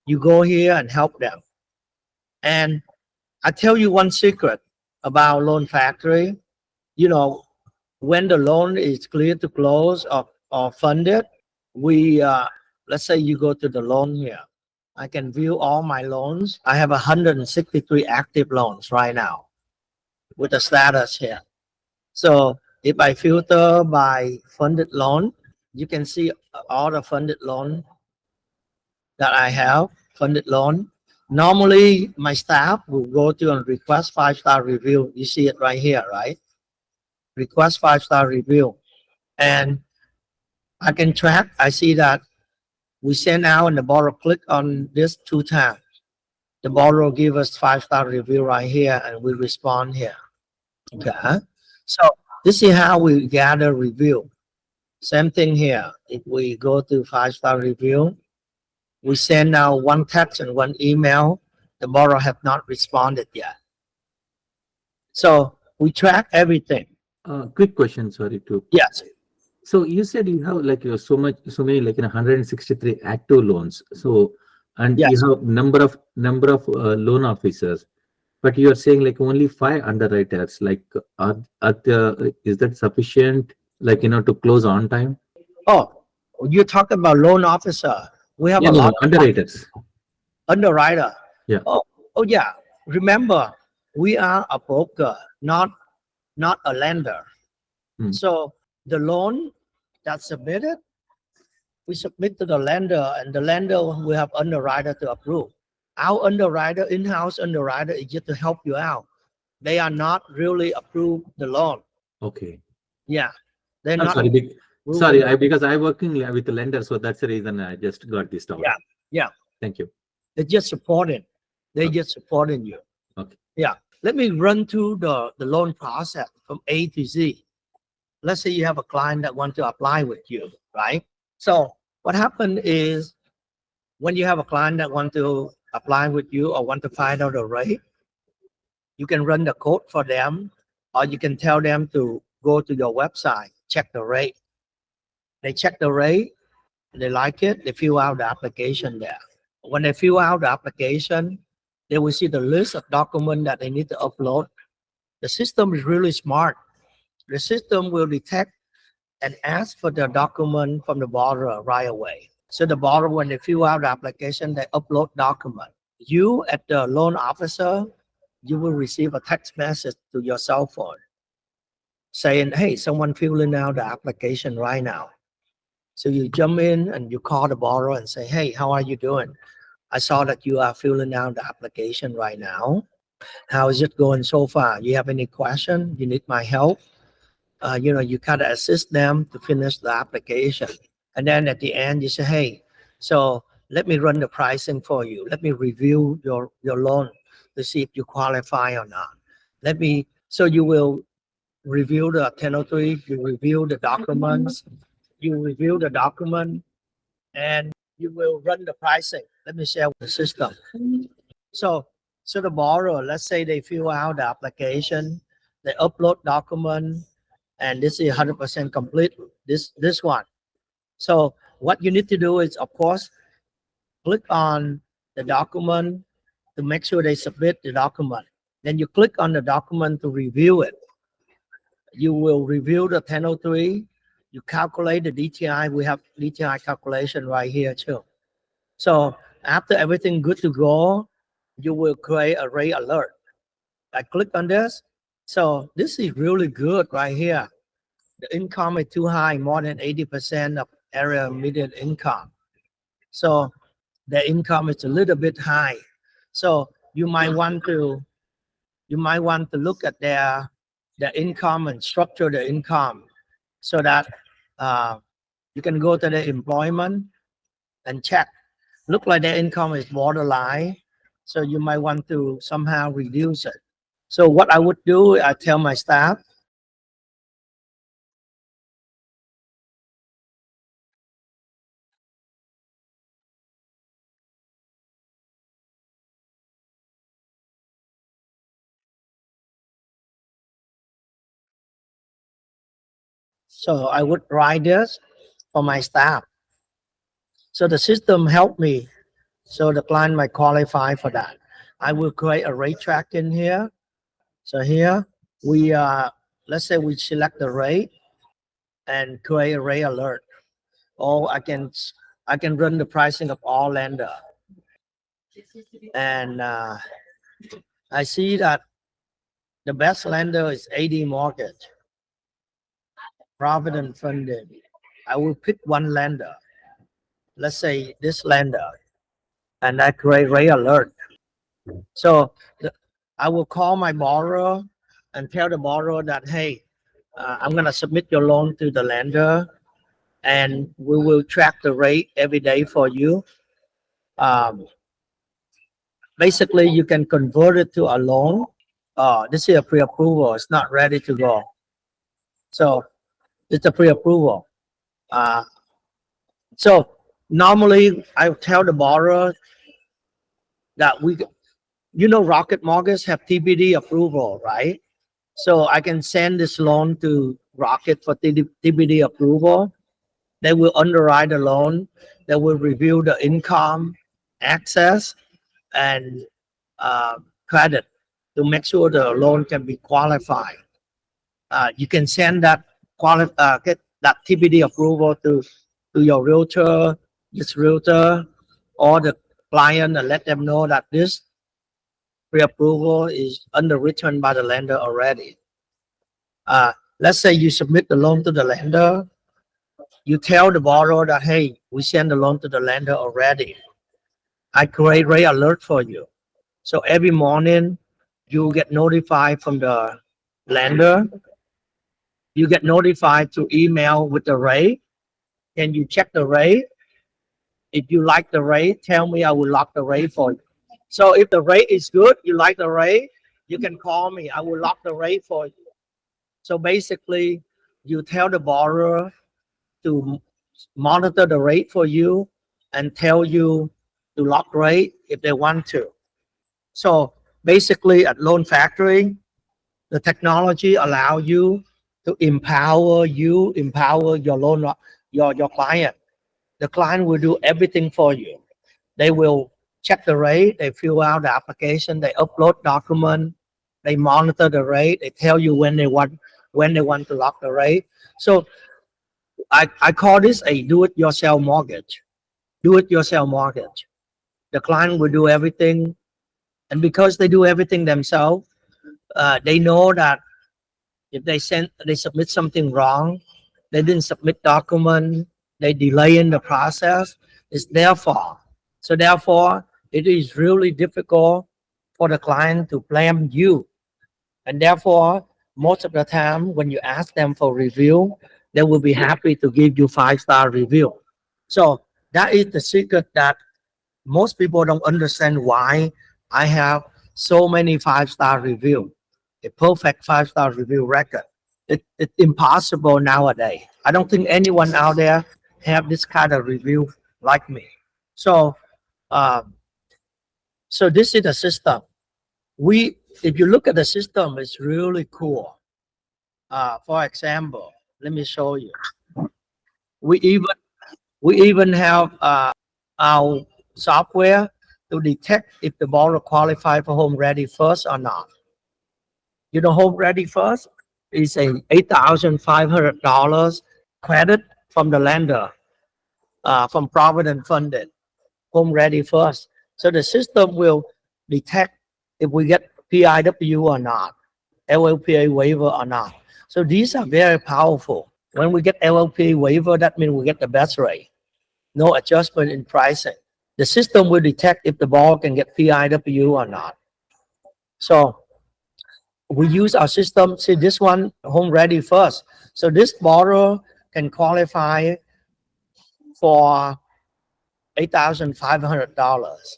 you go here and help them. And I tell you one secret about Loan Factory. When the loan is clear to close or funded, let's say you go to the loan here. I can view all my loans. I have 163 active loans right now with the status here. So if I filter by funded loan, you can see all the funded loan that I have, funded loan. Normally, my staff will go to and request 5-star review. You see it right here, right? Request 5-star review. And I can track. I see that we send out and the borrower click on this 2 times. The borrower give us 5-star review right here and we respond here. Okay. So this is how we gather review. Same thing here. If we go to 5-star review, we send out 1 text and 1 email. The borrower have not responded yet. So we track everything. Quick question, sorry to. Yes. So you said you have like so many like 163 active loans. So and Yes. you have number of loan officers, but you are saying like only 5 underwriters. Like is that sufficient? Like to close on time? Oh, you're talking about loan officer. We have Yeah, a no, lot of underwriters. underwriter. Yeah. Oh yeah. Remember, we are a broker, not a lender. So the loan that's submitted, we submit to the lender, and the lender will have underwriter to approve. Our underwriter, in-house underwriter, is just to help you out. They are not really approve the loan. Okay. Yeah, they're I'm not. sorry, because I'm working with the lender, so that's the reason I just got this down. Yeah, yeah. Thank you. They're just supporting. They're just supporting you. Okay. Yeah. Let me run through the loan process from A to Z. Let's say you have a client that wants to apply with you, right? So what happened is when you have a client that wants to apply with you or want to find out the rate, you can run the code for them, or you can tell them to go to your website, check the rate. They check the rate, they like it, they fill out the application there. When they fill out the application, they will see the list of documents that they need to upload. The system is really smart. The system will detect and ask for the document from the borrower right away. So the borrower, when they fill out the application, they upload document. You, as the loan officer, you will receive a text message to your cell phone saying, hey, someone filling out the application right now. So you jump in and you call the borrower and say, hey, how are you doing? I saw that you are filling out the application right now. How is it going so far? You have any question? You need my help? You kind of assist them to finish the application. And then at the end, you say, hey, so let me run the pricing for you. Let me review your loan to see if you qualify or not. So you will review the 1003, you review the documents, and you will run the pricing. Let me share with the system. So the borrower, let's say they fill out the application, they upload document, and this is 100% complete, this one. So what you need to do is, of course, click on the document to make sure they submit the document. Then you click on the document to review it. You will review the 1003. You calculate the DTI. We have DTI calculation right here too. So after everything good to go, you will create a rate alert. I click on this. So this is really good right here. The income is too high, more than 80% of area median income. So the income is a little bit high. So you might want to look at their income and structure the income so that you can go to the employment and check. Look like their income is borderline. So you might want to somehow reduce it. So what I would do, I tell my staff, so I would write this for my staff. So the system helped me. So the client might qualify for that. I will create a rate track in here. So here we let's say we select the rate and create a rate alert. Or I can run the pricing of all lender. And I see that the best lender is AD Mortgage, Provident Funding. I will pick one lender. Let's say this lender, and I create rate alert. So I will call my borrower and tell the borrower that, hey, I'm going to submit your loan to the lender. and we will track the rate every day for you. Basically, you can convert it to a loan. This is a pre-approval. It's not ready to go. So it's a pre-approval. So normally I tell the borrower that Rocket Mortgage have TBD approval, right? So I can send this loan to Rocket for TBD approval. They will underwrite the loan. They will review the income, access, and credit to make sure the loan can be qualified. You can send that get that TBD approval to your realtor, this realtor, or the client, and let them know that this pre-approval is underwritten by the lender already. Let's say you submit the loan to the lender. You tell the borrower that, hey, we send the loan to the lender already. I create rate alert for you. So every morning you get notified from the lender. You get notified through email with the rate. And you check the rate. If you like the rate, tell me, I will lock the rate for you. So if the rate is good, you like the rate, you can call me. I will lock the rate for you. So basically, you tell the borrower to monitor the rate for you and tell you to lock rate if they want to. So basically, at Loan Factory, the technology allow you to empower your loan, your client. The client will do everything for you. They will check the rate, they fill out the application, they upload document, they monitor the rate, they tell you when they want to lock the rate. So I call this a do-it-yourself mortgage. Do-it-yourself mortgage. The client will do everything, and because they do everything themselves, they know that if they submit something wrong, they didn't submit document, they delay in the process, it's their fault. So therefore, it is really difficult for the client to blame you. And therefore, most of the time, when you ask them for review, they will be happy to give you 5-star review. So that is the secret that most people don't understand why I have so many 5-star review, a perfect 5-star review record. It's impossible nowadays. I don't think anyone out there have this kind of review like me. So, so this is the system. If you look at the system, it's really cool. For example, let me show you. We even have our software to detect if the borrower qualifies for Home Ready First or not. You know, Home Ready First is a $8,500 credit from the lender, from Provident Funded. Home Ready First. So the system will detect if we get PIW or not, LLPA waiver or not. So these are very powerful. When we get LLPA waiver, that means we get the best rate. No adjustment in pricing. The system will detect if the borrower can get PIW or not. So we use our system. See this one, Home Ready First. So this borrower can qualify for $8,500.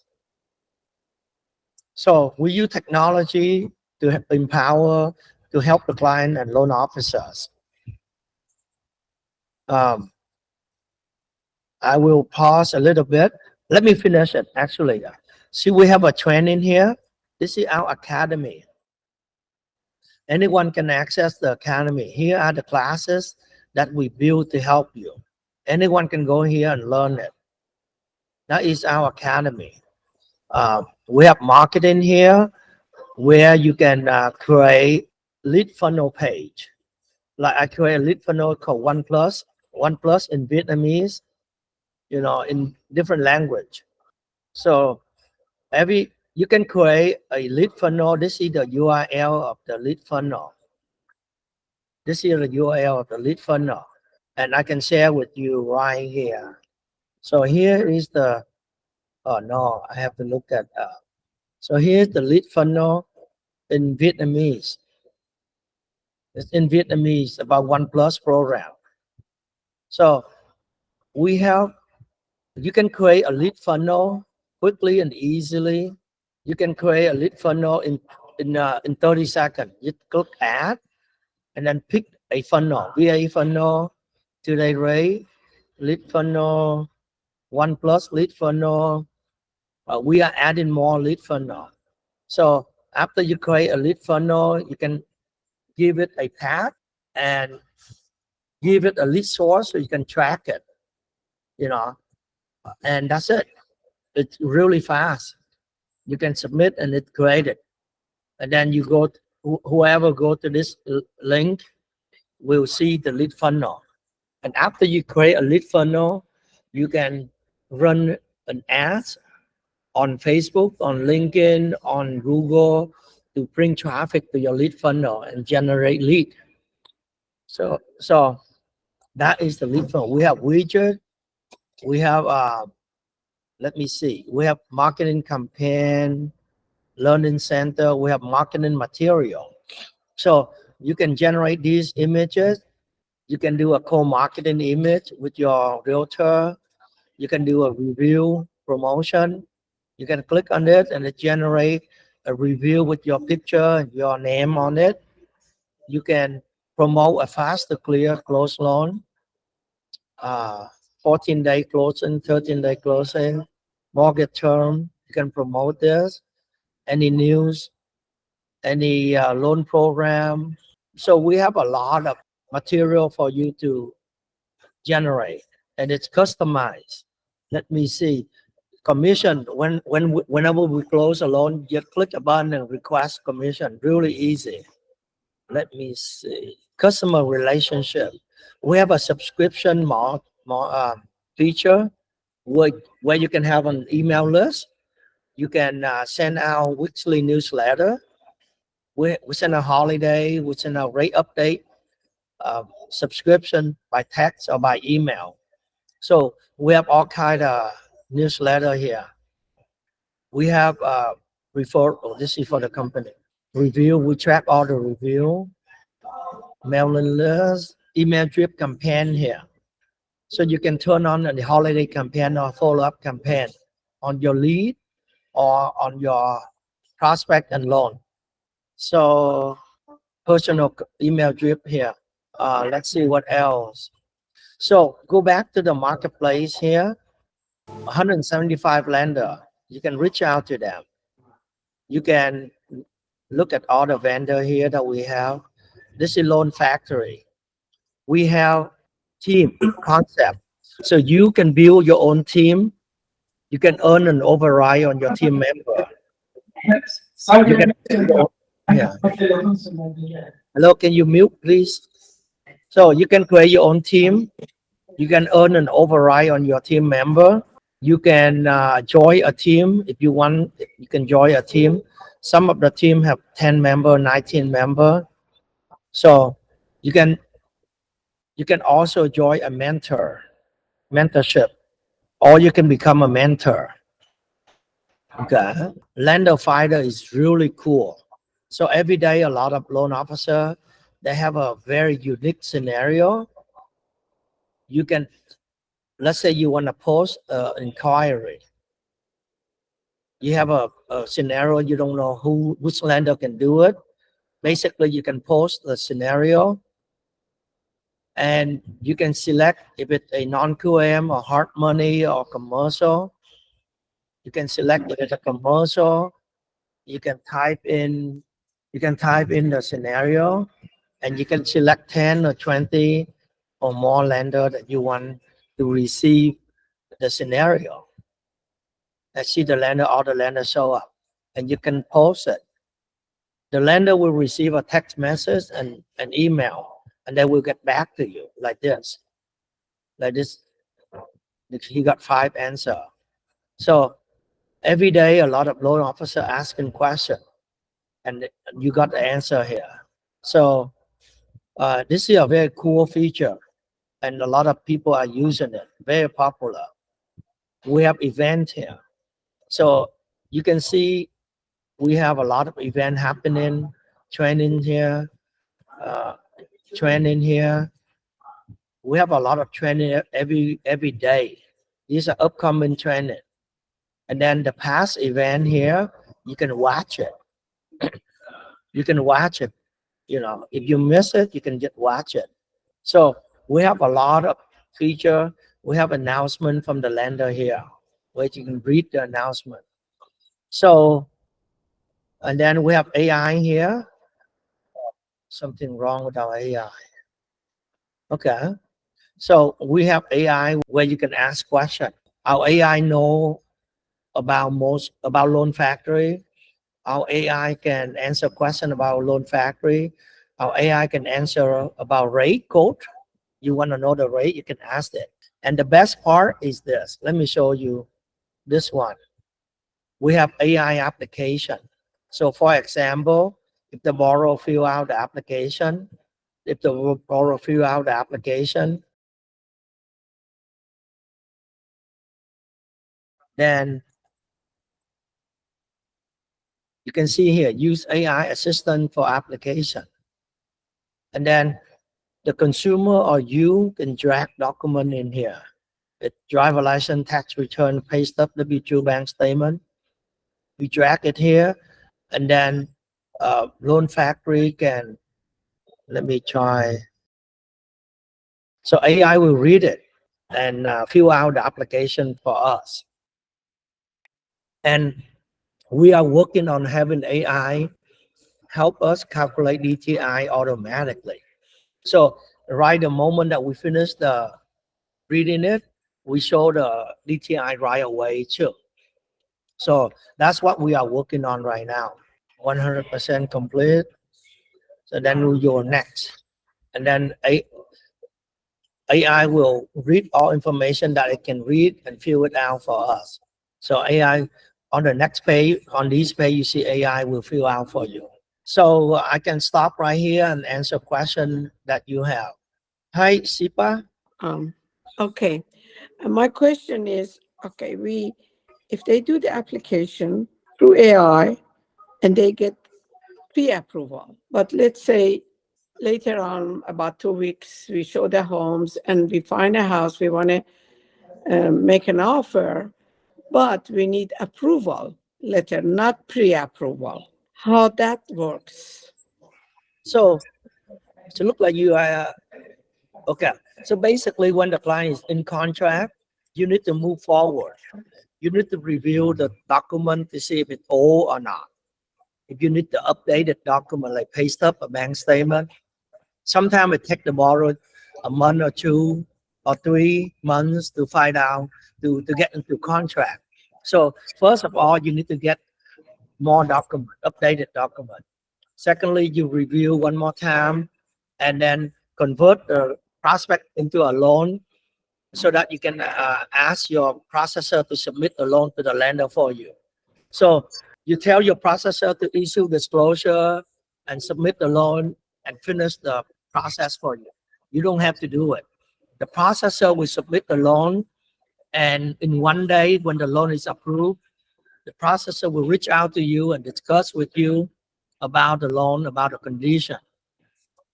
So we use technology to empower, to help the client and loan officers. I will pause a little bit. Let me finish it, actually. See, we have a training here. This is our academy. Anyone can access the academy. Here are the classes that we build to help you. Anyone can go here and learn it. That is our academy. We have marketing here where you can create lead funnel page. Like I create a lead funnel called One Plus in Vietnamese, you know, in different language. So you can create a lead funnel. This is the URL of the lead funnel. This is the URL of the lead funnel. And I can share with you right here. So here is the, oh no, I have to look at, so here's the lead funnel in Vietnamese. It's in Vietnamese about One Plus program. So we have, you can create a lead funnel quickly and easily. You can create a lead funnel in 30 seconds. You click add and then pick a funnel, VA funnel, today rate, lead funnel, 1+ lead funnel. We are adding more lead funnel. So after you create a lead funnel, you can give it a path and give it a lead source so you can track it, and that's it. It's really fast. You can submit and it's created. And then you go, whoever go to this link will see the lead funnel. And after you create a lead funnel, you can run an ad on Facebook, on LinkedIn, on Google to bring traffic to your lead funnel and generate lead. So that is the lead funnel. We have widget. We have let me see. We have marketing campaign, learning center. We have marketing material. So you can generate these images. You can do a co-marketing image with your realtor. You can do a review promotion. You can click on it and it generate a review with your picture and your name on it. You can promote a faster clear close loan, 14-day closing, 13-day closing, mortgage term. You can promote this, any news, any loan program. So we have a lot of material for you to generate, and it's customized. Let me see. Commission, whenever we close a loan, just click a button and request commission. Really easy. Let me see. Customer relationship. We have a subscription feature where you can have an email list. You can send out weekly newsletter. We send a holiday. We send a rate update subscription by text or by email. So we have all kind of newsletter here. We have referral. This is for the company. Review. We track all the review. Mailing list. Email drip campaign here. So you can turn on the holiday campaign or follow-up campaign on your lead or on your prospect and loan. So personal email drip here. Let's see what else. So go back to the marketplace here. 175 lender. You can reach out to them. You can look at all the vendor here that we have. This is Loan Factory. We have team concept. So you can build your own team. You can earn an override on your team member. You can, yeah. Hello, can you mute, please? So you can create your own team. You can earn an override on your team member. You can join a team if you want. You can join a team. Some of the team have 10 member, 19 member. So you can also join a mentorship, or you can become a mentor. Okay, Lender Finder is really cool. So every day, a lot of loan officer, they have a very unique scenario. You can, let's say you want to post an inquiry. You have a scenario, you don't know which lender can do it. Basically, you can post the scenario and you can select if it's a non-QM or hard money or commercial. You can select if it's a commercial. You can type in the scenario and you can select 10 or 20 or more lender that you want to receive the scenario. And see the lender, all the lenders show up and you can post it. The lender will receive a text message and an email, and they will get back to you like this. Like this, he got 5 answers. So every day, a lot of loan officer asking questions, and you got the answer here. So this is a very cool feature, and a lot of people are using it. Very popular. We have events here. So you can see we have a lot of event happening, training here, We have a lot of training every day. These are upcoming training. And then the past event here, you can watch it. You can watch it. You know, if you miss it, you can just watch it. So we have a lot of feature. We have announcement from the lender here, where you can read the announcement. So, and then we have AI here. Something wrong with our AI. Okay. So we have AI where you can ask questions. Our AI know about Loan Factory. Our AI can answer question about Loan Factory. Our AI can answer about rate code. You want to know the rate, you can ask it. And the best part is this. Let me show you this one. We have AI application. So for example, if the borrower fill out the application, then you can see here, use AI assistant for application. And then the consumer or you can drag document in here. It's driver license, tax return, pay stub, W2 bank statement. We drag it here, and then Loan Factory can, let me try. So AI will read it and fill out the application for us. And we are working on having AI help us calculate DTI automatically. So right the moment that we finish the reading it, we show the DTI right away too. So that's what we are working on right now. 100% complete. So then we go next. And then AI will read all information that it can read and fill it out for us. So AI on the next page, on this page, you see AI will fill out for you. So I can stop right here and answer question that you have. Hi, Sipa. Okay. And my question is, okay, if they do the application through AI and they get pre-approval, but let's say later on, about 2 weeks, we show the homes and we find a house, we want to make an offer, but we need approval letter, not pre-approval. How that works? So look like you are, okay. So basically when the client is in contract, you need to move forward. You need to review the document to see if it's old or not. If you need to update the document like pay stub, a bank statement, sometimes it takes the borrower a month or 2 or 3 months to find out, to get into contract. So first of all, you need to get more document, updated document. Secondly, you review one more time and then convert the prospect into a loan so that you can ask your processor to submit the loan to the lender for you. So you tell your processor to issue disclosure and submit the loan and finish the process for you. You don't have to do it. The processor will submit the loan, and in 1 day when the loan is approved, the processor will reach out to you and discuss with you about the loan, about the condition.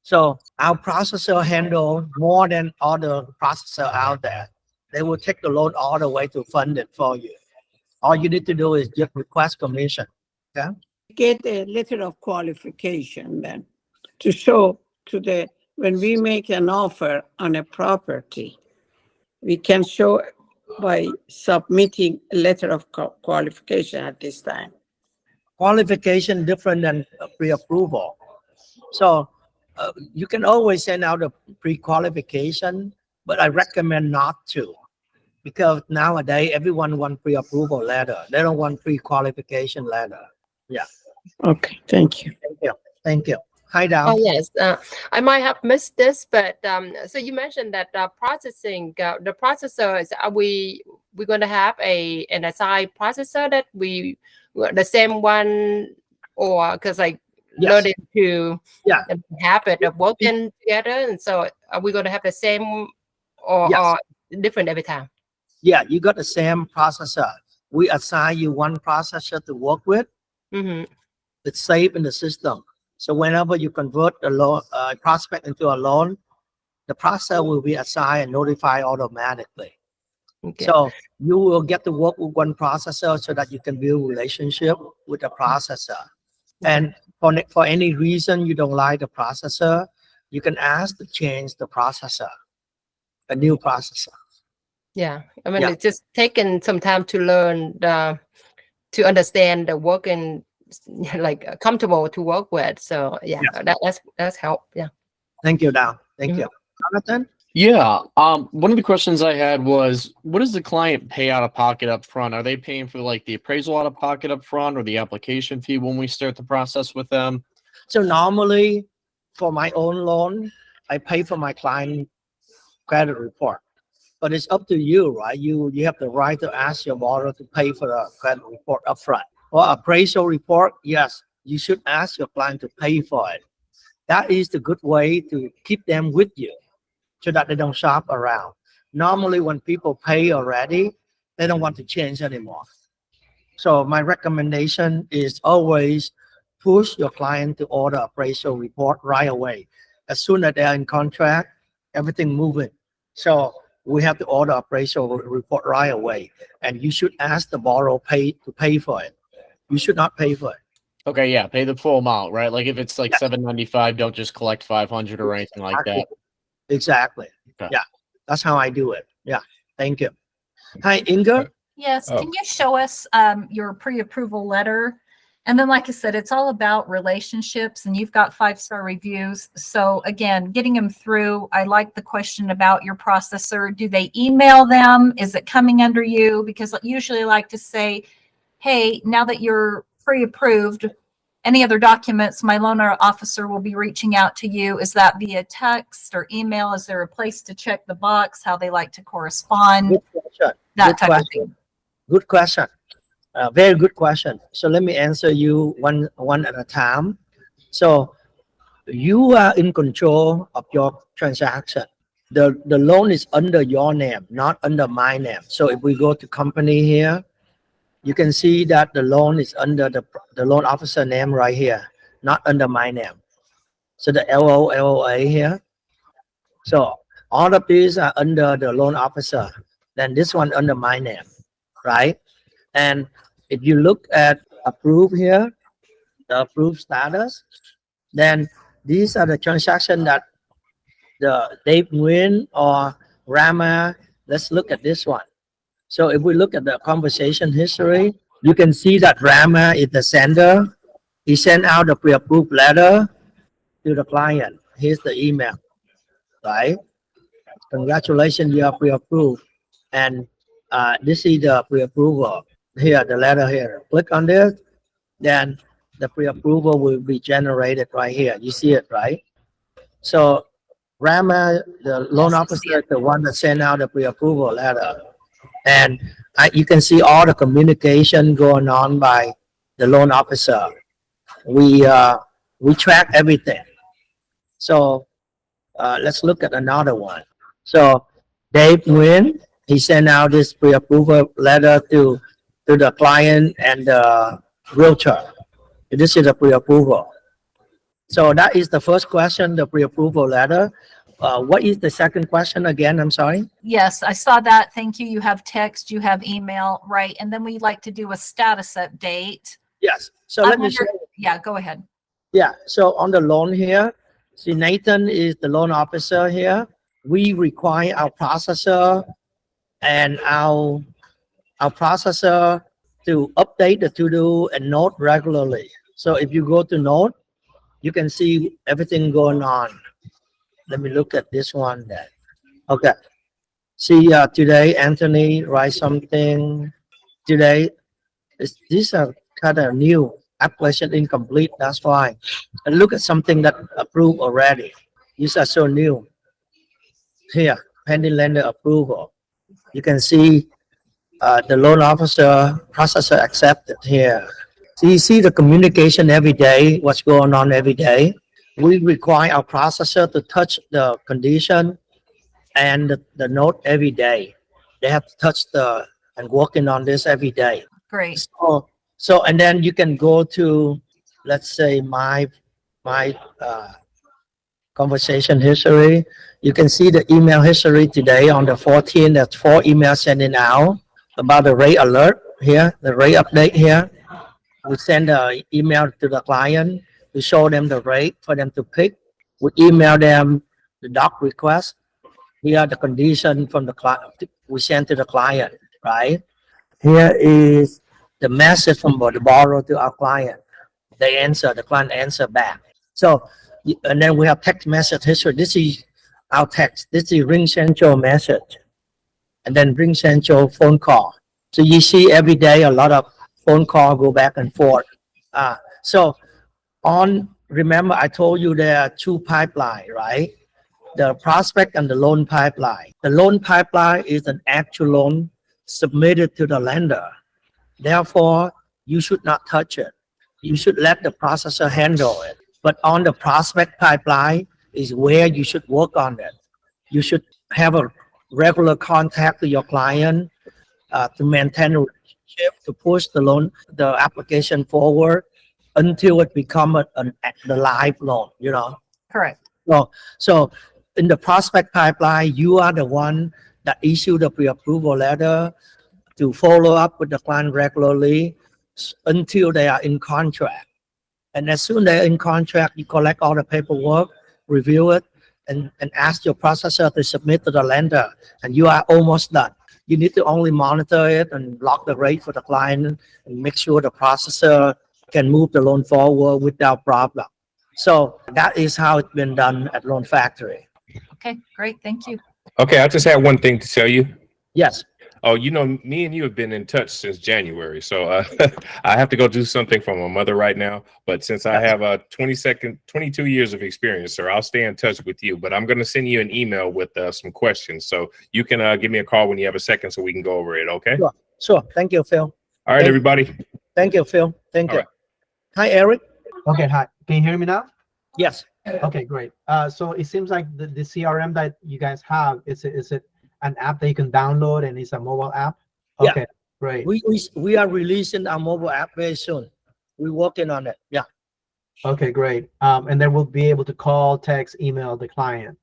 So our processor handle more than other processor out there. They will take the loan all the way to fund it for you. All you need to do is just request commission. Okay? Get a letter of qualification then to show to when we make an offer on a property, we can show by submitting a letter of qualification at this time. Qualification different than pre-approval. So you can always send out a pre-qualification, but I recommend not to, because nowadays everyone wants pre-approval letter. They don't want pre-qualification letter. Yeah. Okay, thank you. Thank you. Thank you. Hi, Dow. Oh, yes. I might have missed this, but so you mentioned that processing, the processor is, we're going to have an SI processor that the same one, or because I learned to habit of working together, and so are we going to have the same or different every time? Yeah, you got the same processor. We assign you one processor to work with. Mm-hmm. It's saved in the system. So whenever you convert a loan prospect into a loan, the processor will be assigned and notified automatically. Okay. So you will get to work with one processor so that you can build relationship with the processor. And for any reason you don't like the processor, you can ask to change the processor, a new processor. Yeah, I mean, Yeah. it's just taken some time to learn to understand the work and like comfortable to work with. So yeah, that's help. Yeah. Thank you, Down. Thank you. Jonathan? Yeah. One of the questions I had was, what does the client pay out of pocket up front? Are they paying for like the appraisal out of pocket up front or the application fee when we start the process with them? So normally for my own loan, I pay for my client credit report. But it's up to you, right? You have the right to ask your borrower to pay for the credit report upfront. Or appraisal report, yes, you should ask your client to pay for it. That is the good way to keep them with you so that they don't shop around. Normally when people pay already, they don't want to change anymore. So my recommendation is always push your client to order appraisal report right away. As soon as they're in contract, everything moving. So we have to order appraisal report right away. And you should ask the borrower to pay for it. You should not pay for it. Okay, yeah, pay the full amount, right? Like if it's like $795, don't just collect 500 or anything like that. Exactly. Okay. Yeah, that's how I do it. Yeah, thank you. Hi, Inga. Yes, can you show us your pre-approval letter? And then, like I said, it's all about relationships, and you've got 5-star reviews. So again, getting them through. I like the question about your processor. Do they email them? Is it coming under you? Because usually I like to say, hey, now that you're pre-approved, any other documents, my loan officer will be reaching out to you. Is that via text or email? Is there a place to check the box, how they like to correspond? Good question. That Good type question. of thing. Good question. Very good question. So let me answer you one at a time. So you are in control of your transaction. The loan is under your name, not under my name. So if we go to company here, you can see that the loan is under the loan officer name right here, not under my name. So the LOA here. So all of these are under the loan officer. Then this one under my name, right? And if you look at approve here, the approved status, then these are the transactions that the Dave Nguyen or Rama. Let's look at this one. So if we look at the conversation history, you can see that Rama is the sender. He sent out the pre-approved letter to the client. Here's the email, right? Congratulations, you are pre-approved. And this is the pre-approval. Here, the letter here. Click on this, then the pre-approval will be generated right here. You see it, right? So Rama, the loan officer, is the one that sent out the pre-approval letter. And you can see all the communication going on by the loan officer. We track everything. So let's look at another one. So Dave Nguyen, he sent out this pre-approval letter to the client and the realtor. This is a pre-approval. So that is the first question, the pre-approval letter. What is the second question again? I'm sorry. Yes, I saw that. Thank you. You have text, you have email, right? And then we like to do a status update. Yes. So let me show you. Yeah, go ahead. Yeah. So on the loan here, see Nathan is the loan officer here. We require our processor and our processor to update the to-do and note regularly. So if you go to note, you can see everything going on. Let me look at this one then. Okay. See, today Anthony write something. Today, these are kind of new. Application incomplete. That's why. And look at something that approved already. These are so new. Here, pending lender approval. You can see the loan officer processor accepted here. So you see the communication every day. What's going on every day? We require our processor to touch the condition and the note every day. They have to touch and working on this every day. Great. So and then you can go to, let's say my conversation history. You can see the email history today on the 14th. That's 4 emails sending out about the rate alert here, the rate update here. We send an email to the client. We show them the rate for them to pick. We email them the doc request. Here are the condition from the client. We send to the client, right? Here is the message from the borrower to our client. They answer, the client answer back. So, and then we have text message history. This is our text. This is Ring Central message. And then Ring Central phone call. So you see every day a lot of phone call go back and forth. So remember I told you there are 2 pipelines, right? The prospect and the loan pipeline. The loan pipeline is an actual loan submitted to the lender. Therefore, you should not touch it. You should let the processor handle it. But on the prospect pipeline is where you should work on it. You should have a regular contact with your client to maintain a relationship, to push the application forward until it becomes the live loan, you know. Correct. So in the prospect pipeline, you are the one that issue the pre-approval letter to follow up with the client regularly until they are in contract. And as soon as they're in contract, you collect all the paperwork, review it, and ask your processor to submit to the lender, and you are almost done. You need to only monitor it and lock the rate for the client and make sure the processor can move the loan forward without problem. So that is how it's been done at Loan Factory. Okay, great. Thank you. Okay, I just had one thing to tell you. Yes. Oh, you know, me and you have been in touch since January. So I have to go do something for my mother right now. But since I have 22 years of experience, sir, I'll stay in touch with you. But I'm going to send you an email with some questions. So you can give me a call when you have a second so we can go over it. Okay. Sure. Thank you, Phil. All right, everybody. Thank you, Phil. Thank you. Right. Hi, Eric. Okay, hi. Can you hear me now? Yes. Okay, great. So it seems like the CRM that you guys have, is it an app that you can download and it's a mobile app? Okay, Yeah. great. We are releasing our mobile app very soon. We're working on it. Yeah. Okay, great. And then we'll be able to call, text, email the client.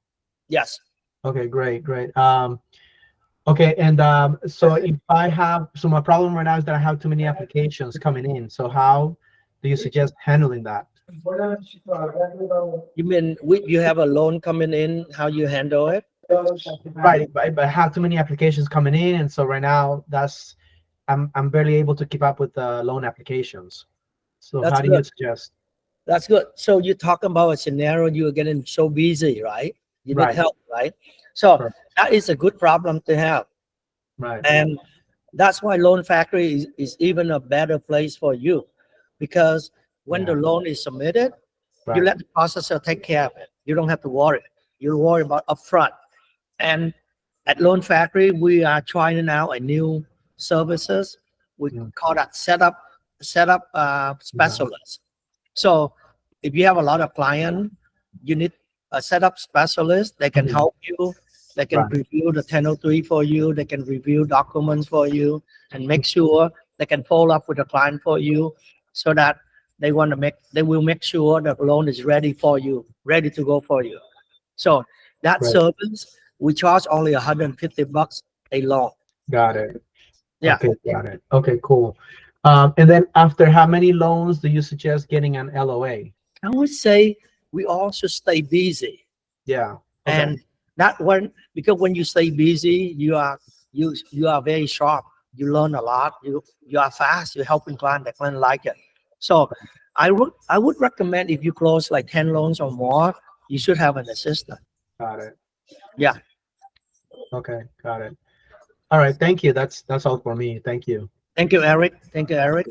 Yes. Okay, great. Okay, and so if my problem right now is that I have too many applications coming in. So how do you suggest handling that? You mean you have a loan coming in, how you handle it? Right, but I have too many applications coming in, and so right now I'm barely able to keep up with the loan applications. So That's how do good. you suggest? That's good. So you're talking about a scenario you're getting so busy, right? You need Right. help, right? So Correct. that is a good problem to have. Right. And that's why Loan Factory is even a better place for you, because when the loan is submitted, you Right. let the processor take care of it. You don't have to worry. You worry about upfront. And at Loan Factory, we are trying out a new services. We call that setup specialist. So if you have a lot of clients, you need a setup specialist. They can help you. They can Right. review the 1003 for you. They can review documents for you and make sure they can follow up with the client for you, so that they will make sure the loan is ready for you, ready to go for you. So that Right. service, we charge only $150 a loan. Got it. Yeah. Okay, got it. Okay, cool. And then after how many loans do you suggest getting an LOA? I would say we all should stay busy. Yeah. Okay. And because when you stay busy, you are very sharp. You learn a lot. You are fast. You're helping client. The client like it. So I would recommend, if you close like 10 loans or more, you should have an assistant. Got it. Yeah. Okay, got it. All right, thank you. That's all for me. Thank you. Thank you, Eric. Thank you, Eric.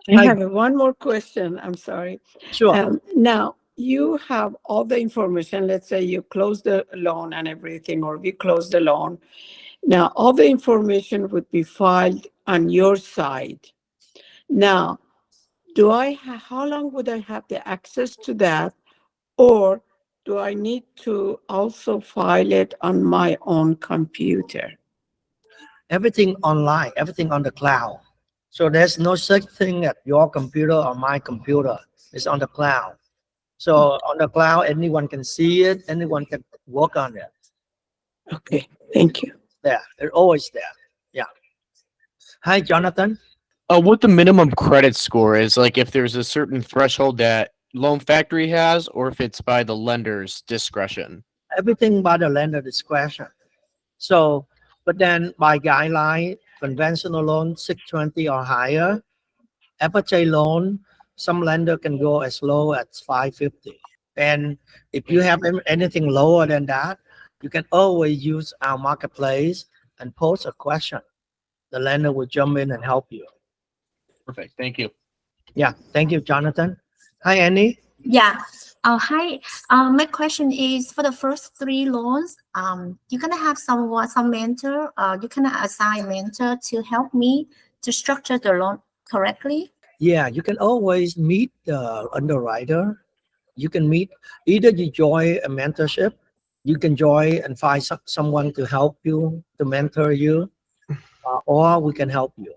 I have one more question. I'm sorry. Sure. Now, you have all the information. Let's say you close the loan and everything, or we close the loan. Now, all the information would be filed on your side. Now, how long would I have the access to that? Or do I need to also file it on my own computer? Everything online, everything on the cloud. So there's no such thing at your computer or my computer. It's on the cloud. So on the cloud, anyone can see it, anyone can work on it. Okay, thank you. There, they're always there. Yeah. Hi, Jonathan. What the minimum credit score is, like if there's a certain threshold that Loan Factory has, or if it's by the lender's discretion. Everything by the lender discretion. So, but then by guideline, conventional loan 620 or higher, FHA loan, some lender can go as low as 550. And if you have anything lower than that, you can always use our marketplace and post a question. The lender will jump in and help you. Perfect. Thank you. Yeah. Thank you, Jonathan. Hi, Annie. Yeah. Hi. My question is for the first 3 loans, you're gonna have some mentor. You can assign mentor to help me to structure the loan correctly. Yeah, you can always meet the underwriter. You can meet, either you join a mentorship, you can join and find someone to help you, to mentor you, or we can help you.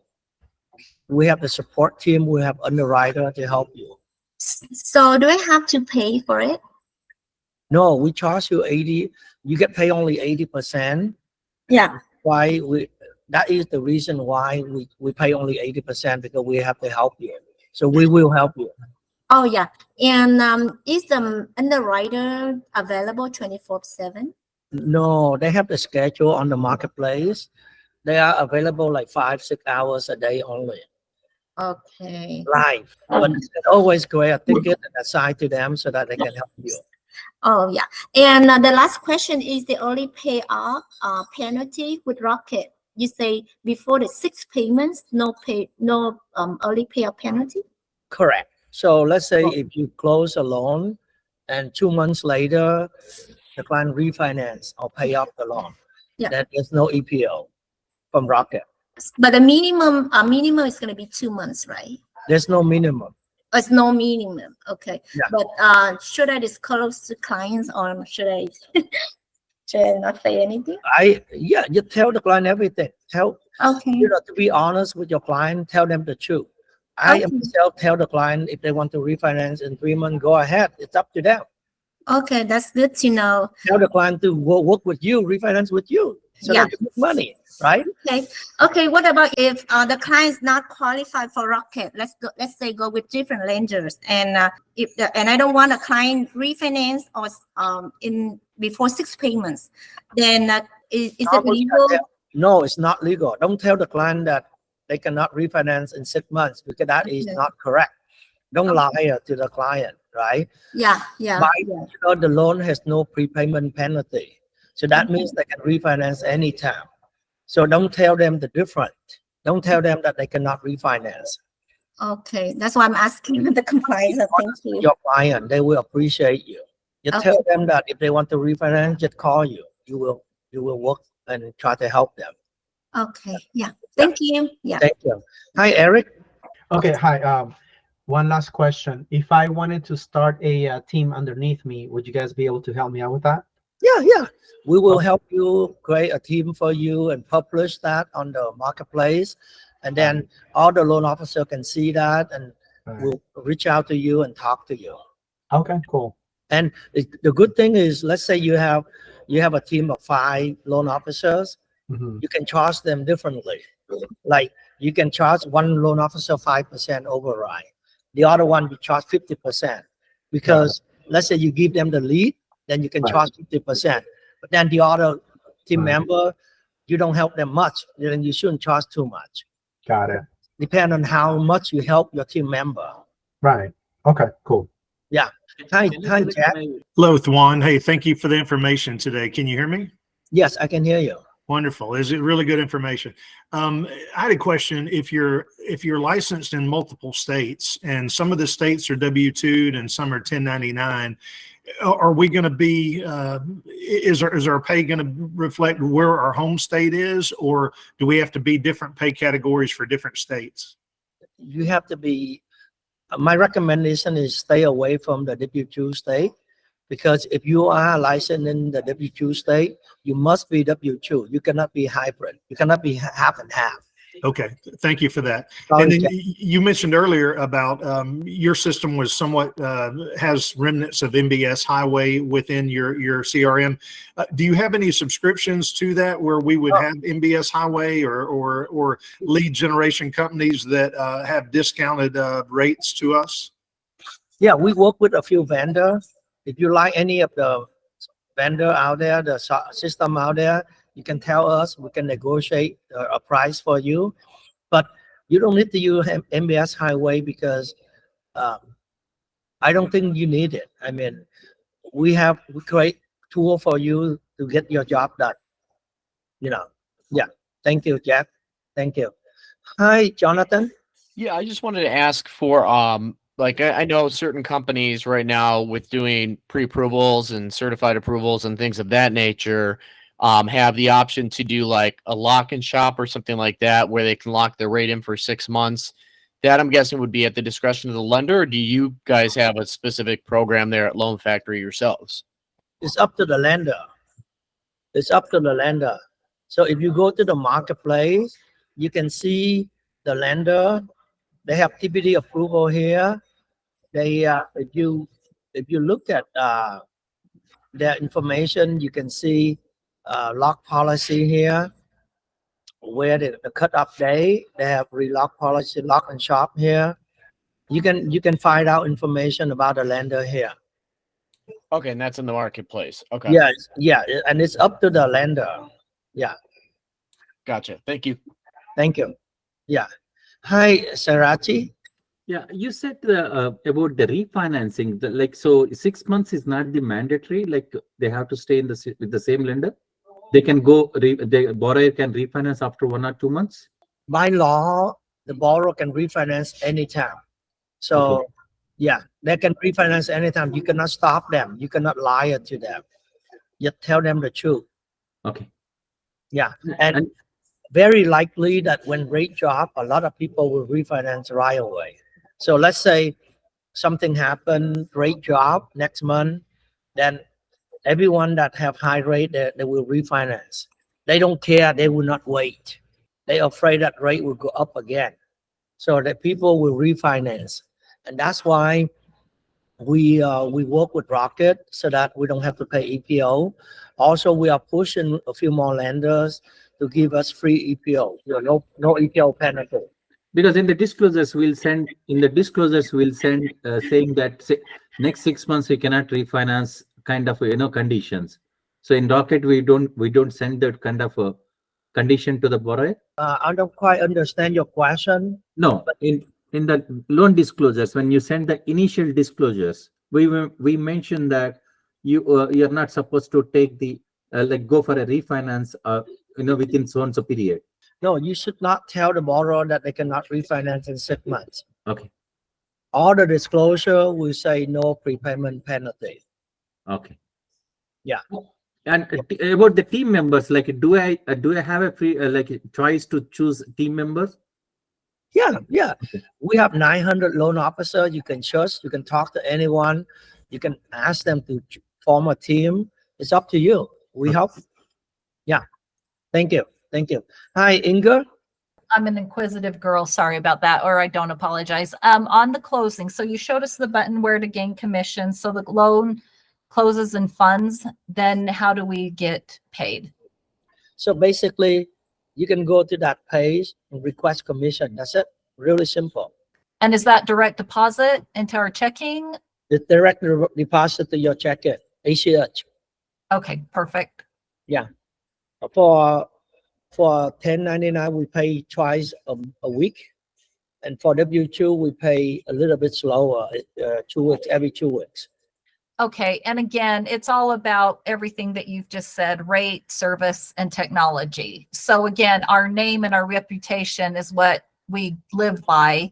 We have the support team, we have underwriter to help you. So do I have to pay for it? No, we charge you 80, you get paid only 80%. Yeah. Why that is the reason why we pay only 80%, because we have to help you. So we will help you. Oh yeah. And is the underwriter available 24/7? No, they have the schedule on the marketplace. They are available like 5-6 hours a day only. Okay. Live. But you can always create a ticket and assign to them so that they can help you. Oh yeah. And the last question is the early payoff penalty with Rocket. You say before the 6 payments, no early payoff penalty? Correct. So let's say if you close a loan and 2 months later, the client refinance or pay off the loan, then there's no EPO from Rocket. But the minimum is going to be 2 months, right? There's no minimum. It's no minimum. Okay. Yeah. But should I disclose to clients or should I not say anything? You tell the client everything. To be honest with your client, tell them the truth. I myself tell the client if they want to refinance in 3 months, go ahead. It's up to them. Okay, that's good to know. Tell the client to work with you, refinance with you, so that you make money, right? Okay. What about if the client is not qualified for Rocket? Let's say go with different lenders, and and I don't want a client refinance or in before 6 payments. Then is it legal? No, it's not legal. Don't tell the client that they cannot refinance in 6 months, because that is not correct. Don't lie to the client, right? Yeah. Because the loan has no prepayment penalty. So that means they can refinance anytime. So don't tell them the difference. Don't tell them that they cannot refinance. Okay, that's why I'm asking the compliance. Thank you. Your client, they will appreciate you. You tell them that if they want to refinance, just call you. You will work and try to help them. Okay, yeah. Thank you. Yeah. Thank you. Hi, Eric. Okay, hi. One last question. If I wanted to start a team underneath me, would you guys be able to help me out with that? Yeah. We will help you create a team for you and publish that on the marketplace. And then all the loan officer can see that and will reach out to you and talk to you. Okay, cool. And the good thing is, let's say you have a team of 5 loan officers. You can charge them differently. Like you can charge one loan officer 5% override. The other one you charge 50%, because let's say you give them the lead, then you can charge 50%. But then the other team member, you don't help them much, then you shouldn't charge too much. Got it. Depend on how much you help your team member. Right. Okay, cool. Yeah. Hi, Jack. Hello, Thwan. Hey, thank you for the information today. Can you hear me? Yes, I can hear you. Wonderful. Is it really good information? I had a question. If you're licensed in multiple states, and some of the states are W-2'd and some are 1099, are we going to be? Is our pay going to reflect where our home state is, or do we have to be different pay categories for different states? You have to be. My recommendation is stay away from the W-2 state. Because if you are licensed in the W-2 state, you must be W-2. You cannot be hybrid. You cannot be half and half. Okay, thank you for that. Sorry, And then Jack. you mentioned earlier about your system was somewhat has remnants of MBS Highway within your CRM. Do you have any subscriptions to that where we would have MBS Highway or lead generation companies that have discounted rates to us? Yeah, we work with a few vendors. If you like any of the vendor out there, the system out there, you can tell us. We can negotiate a price for you. But you don't need to use MBS Highway because I don't think you need it. I mean, we create tool for you to get your job done. You know. Yeah. Thank you, Jack. Thank you. Hi, Jonathan. Yeah, I just wanted to ask for like I know certain companies right now with doing pre-approvals and certified approvals and things of that nature have the option to do like a lock and shop or something like that where they can lock their rate in for 6 months. That I'm guessing would be at the discretion of the lender, or do you guys have a specific program there at Loan Factory yourselves? It's up to the lender. It's up to the lender. So if you go to the marketplace, you can see the lender. They have TPD approval here. They if you look at their information, you can see lock policy here, where the cut-off day. They have relock policy, lock and shop here. You can find out information about the lender here. Okay, and that's in the marketplace. Okay. Yeah, yeah, and it's up to the lender. Yeah. Gotcha. Thank you. Thank you. Yeah. Hi, Sarachi. Yeah, you said about the refinancing. Like, so 6 months is not the mandatory. Like, they have to stay in with the same lender. They can go. The borrower can refinance after 1 or 2 months. By law, the borrower can refinance anytime. So, Okay. yeah, they can refinance anytime. You cannot stop them. You cannot lie to them. You tell them the truth. Okay. Yeah, and very likely that when rate drop, a lot of people will refinance right away. So let's say something happened, rate drop next month, then everyone that have high rate, they will refinance. They don't care. They will not wait. They're afraid that rate will go up again. So that people will refinance. And that's why we work with Rocket so that we don't have to pay EPO. Also, we are pushing a few more lenders to give us free EPO. No EPO penalty. Because in the disclosures we'll send saying that next 6 months we cannot refinance kind of conditions. So in Rocket we don't send that kind of a condition to the borrower. I don't quite understand your question. No, but in the loan disclosures, when you send the initial disclosures, we mentioned that you're not supposed to take the like go for a refinance within so and so period. No, you should not tell the borrower that they cannot refinance in 6 months. Okay. All the disclosure will say no prepayment penalty. Okay. Yeah. And about the team members, like do I have a free like choice to choose team members? Yeah, yeah. We have 900 loan officers. You can trust. You can talk to anyone. You can ask them to form a team. It's up to you. We help. Yeah. Thank you. Thank you. Hi, Inga. I'm an inquisitive girl. Sorry about that, or I don't apologize. On the closing, so you showed us the button where to gain commission. So the loan closes and funds. Then how do we get paid? So basically, you can go to that page and request commission. That's it. Really simple. And is that direct deposit into our checking? It's direct deposit to your checking, ACH. Okay, perfect. Yeah. For 1099, we pay twice a week. And for W2, we pay a little bit slower, 2 weeks, every 2 weeks. Okay, and again, it's all about everything that you've just said, rate, service, and technology. So again, our name and our reputation is what we live by.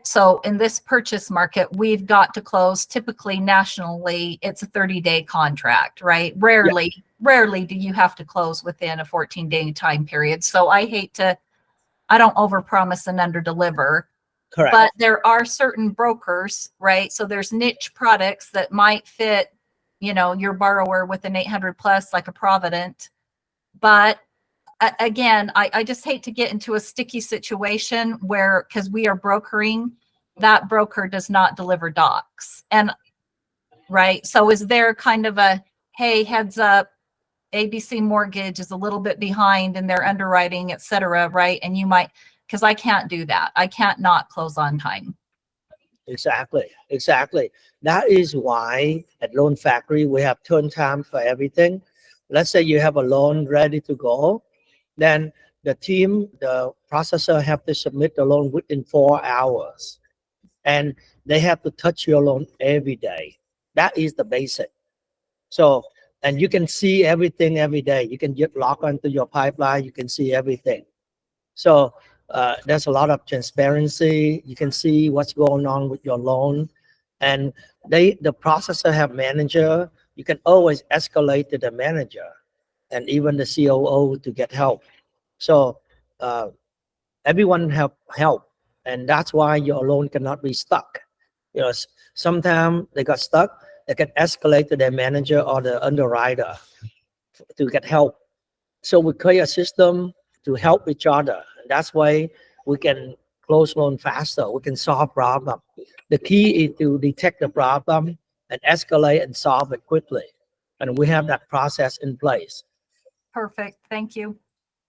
So in this purchase market, we've got to close, typically nationally, it's a 30-day contract, right? Rarely do you have to close within a 14-day time period. So I don't overpromise and underdeliver. Correct. But there are certain brokers, right? So there's niche products that might fit, your borrower with an 800 plus, like a Provident. But again, I just hate to get into a sticky situation where, because we are brokering, that broker does not deliver docs. And right. So is there kind of a, hey, heads up, ABC Mortgage is a little bit behind in their underwriting, et cetera, right? And you might, because I can't do that. I can't not close on time. Exactly. That is why at Loan Factory, we have turn time for everything. Let's say you have a loan ready to go, then the team, the processor have to submit the loan within 4 hours. And they have to touch your loan every day. That is the basic. So, and you can see everything every day. You can just log onto your pipeline. You can see everything. So there's a lot of transparency. You can see what's going on with your loan. And the processor have manager. You can always escalate to the manager and even the COO to get help. So everyone have help. And that's why your loan cannot be stuck. You know, sometimes they got stuck. They can escalate to their manager or the underwriter to get help. So we create a system to help each other. That's why we can close loan faster. We can solve problem. The key is to detect the problem and escalate and solve it quickly. And we have that process in place. Perfect. Thank you.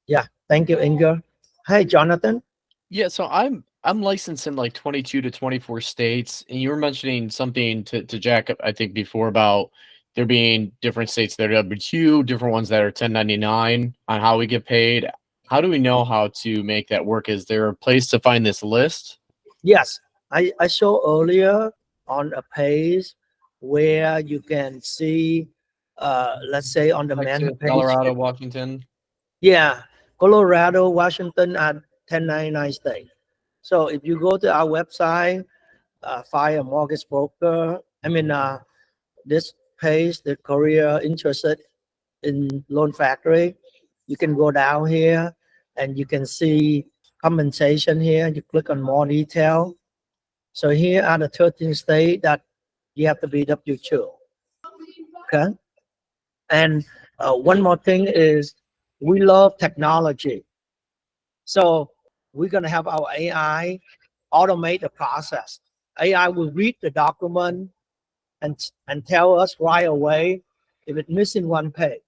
Yeah. Thank you, Inger. Hey, Jonathan. Yeah, so I'm licensed in like 22 to 24 states, and you were mentioning something to Jack, I think, before about there being different states that are W2, different ones that are 1099 on how we get paid. How do we know how to make that work? Is there a place to find this list? Yes, I showed earlier on a page where you can see, let's say on the Texas, main page. Colorado, Washington. Yeah, Colorado, Washington are 1099 states. So if you go to our website, find a mortgage broker, this page, the Korea interested in Loan Factory, you can go down here and you can see compensation here. You click on more detail. So here are the 13 states that you have to be W2. Okay. And one more thing is we love technology. So we're going to have our AI automate the process. AI will read the document and tell us right away if it's missing one page.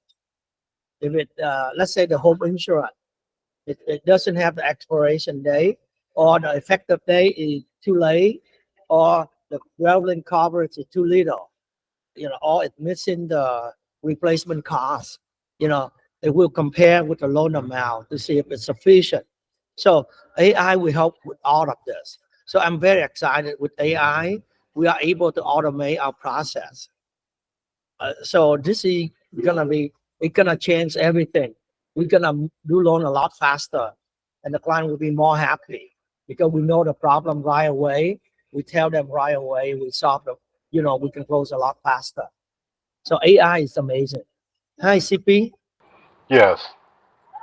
If it, let's say the home insurance, it doesn't have the expiration date, or the effective date is too late, or the dwelling coverage is too little, or it's missing the replacement cost, it will compare with the loan amount to see if it's sufficient. So AI will help with all of this. So I'm very excited with AI. We are able to automate our process. So this is it's gonna change everything. We're gonna do loan a lot faster, and the client will be more happy because we know the problem right away. We tell them right away. We solve the, we can close a lot faster. So AI is amazing. Hi, CP. Yes.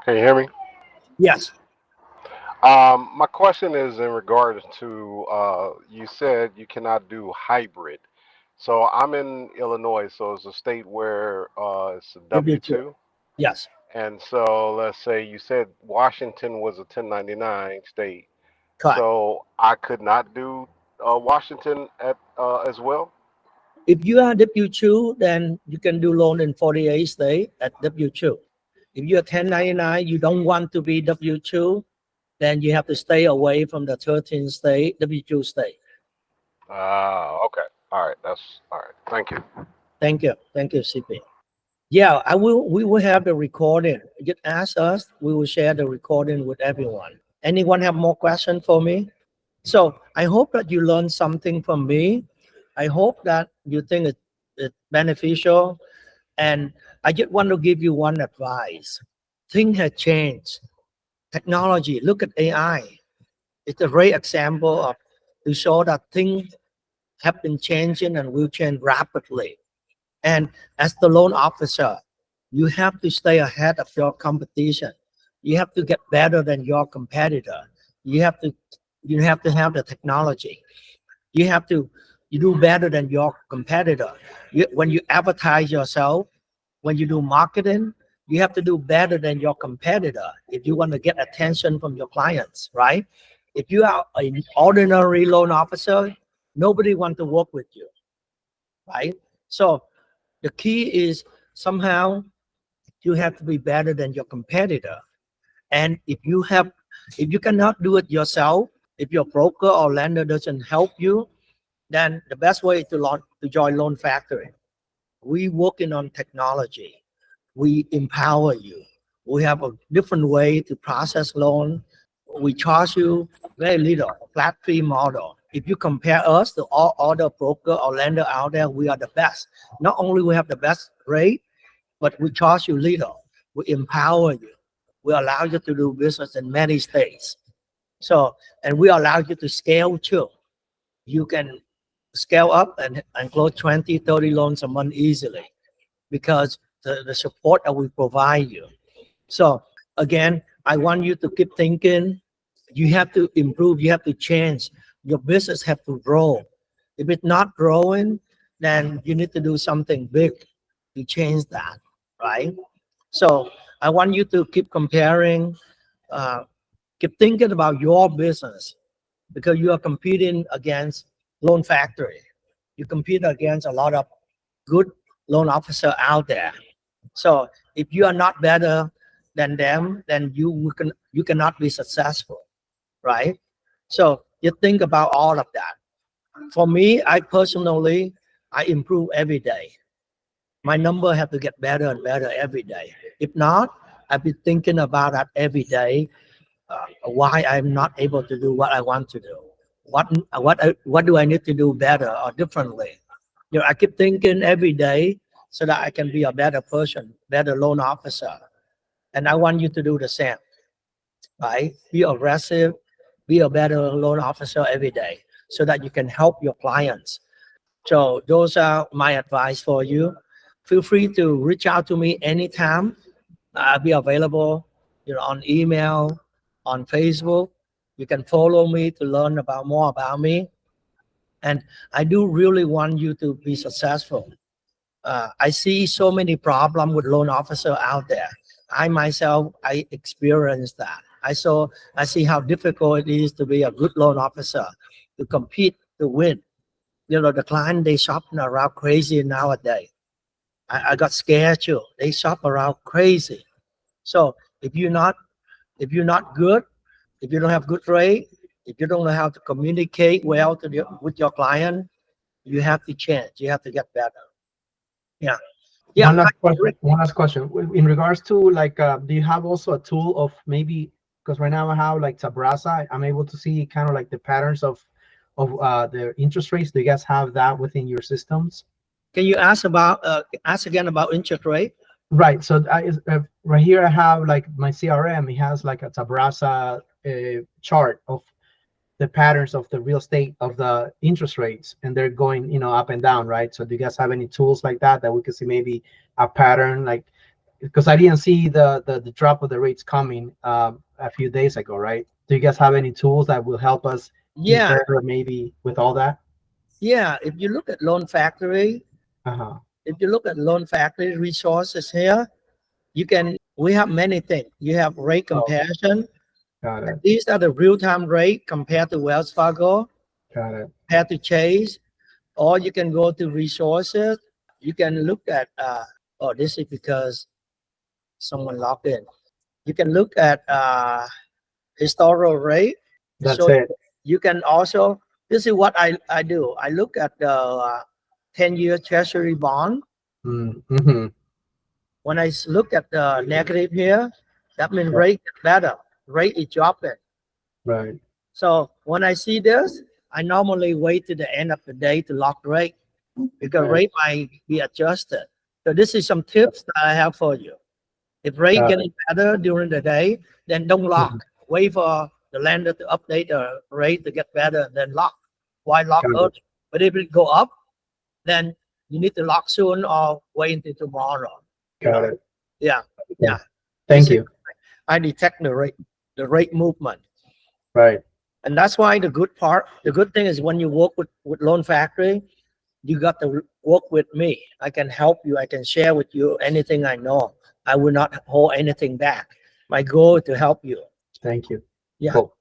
Can you hear me? Yes. My question is in regards to you said you cannot do hybrid. So I'm in Illinois, so it's a state where it's a W2. Yes. And so let's say you said Washington was a 1099 state. Correct. So I could not do Washington as well? If you are W2, then you can do loan in 48 states at W2. If you're 1099, you don't want to be W2, then you have to stay away from the 13 state, W2 state. Okay. All right. That's all right. Thank you. Thank you. Thank you, CP. Yeah, we will have the recording. Just ask us. We will share the recording with everyone. Anyone have more questions for me? So I hope that you learned something from me. I hope that you think it's beneficial. And I just want to give you one advice. Things have changed. Technology, look at AI. It's a great example of to show that things have been changing and will change rapidly. And as the loan officer, you have to stay ahead of your competition. You have to get better than your competitor. You have to have the technology. You do better than your competitor. When you advertise yourself, when you do marketing, You have to do better than your competitor if you want to get attention from your clients, right? If you are an ordinary loan officer, nobody wants to work with you, right? So the key is somehow you have to be better than your competitor. And if you cannot do it yourself, if your broker or lender doesn't help you, then the best way is to join Loan Factory. We working on technology. We empower you. We have a different way to process loan. We charge you very little, flat fee model. If you compare us to all other broker or lender out there, we are the best. Not only we have the best rate, but we charge you little. We empower you. We allow you to do business in many states. So, and we allow you to scale too. You can scale up and close 20, 30 loans a month easily because the support that we provide you. So again, I want you to keep thinking. You have to improve. You have to change. Your business have to grow. If it's not growing, then you need to do something big to change that, right? So I want you to keep comparing, keep thinking about your business because you are competing against Loan Factory. You compete against a lot of good loan officer out there. So if you are not better than them, then you cannot be successful, right? So you think about all of that. For me, I improve every day. My number have to get better and better every day. If not, I've been thinking about that every day. Why I'm not able to do what I want to do? What do I need to do better or differently? You know, I keep thinking every day so that I can be a better person, better loan officer. And I want you to do the same, right? Be aggressive, be a better loan officer every day so that you can help your clients. So those are my advice for you. Feel free to reach out to me anytime. I'll be available, on email, on Facebook. You can follow me to learn more about me. And I do really want you to be successful. I see so many problems with loan officer out there. I myself, I experienced that. I see how difficult it is to be a good loan officer, to compete, to win. The client, they shopping around crazy nowadays. I got scared too. They shop around crazy. So if you're not good, if you don't have good rate, if you don't know how to communicate well with your client, you have to change. You have to get better. Yeah. Yeah. One last question. In regards to do you have also a tool of maybe, because right now I have like Tabrasa, I'm able to see kind of like the patterns of the interest rates. Do you guys have that within your systems? Can you ask again about interest rate? Right. So right here I have like my CRM. It has like a Tabrasa chart of the patterns of the real estate of the interest rates, and they're going up and down, right? So do you guys have any tools like that we could see maybe a pattern, like, because I didn't see the drop of the rates coming a few days ago, right? Do you guys have any tools that will help us maybe with all that? Yeah, if you look at Loan Factory, if you look at Loan Factory resources here, we have many things. You have rate comparison. Got it. These are the real-time rate compared to Wells Fargo. Got it. Compared to Chase. Or you can go to resources. You can look at, this is because someone logged in. You can look at historical rate. That's it. You can also, this is what I do. I look at the 10-year Treasury bond. Mm-hmm. When I look at the negative here, that means rate is better. Rate is dropping. Right. So when I see this, I normally wait to the end of the day to lock rate because rate might be adjusted. So this is some tips that I have for you. If rate getting better during the day, then don't lock. Wait for the lender to update the rate to get better, then lock. Why lock early? But if it go up, then you need to lock soon or wait until tomorrow. Got it. Yeah. Yeah. Thank you. I detect the rate movement. Right. And that's why the good thing is when you work with Loan Factory, you got to work with me. I can help you. I can share with you anything I know. I will not hold anything back. My goal is to help you. Thank you. Yeah. Cool.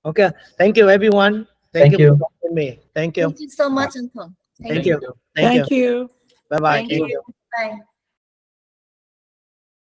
Okay. Thank you, everyone. Thank you for joining me. Thank you. Thank you so much, Uncle. Thank you. Thank you. Bye bye. Thank you. Bye.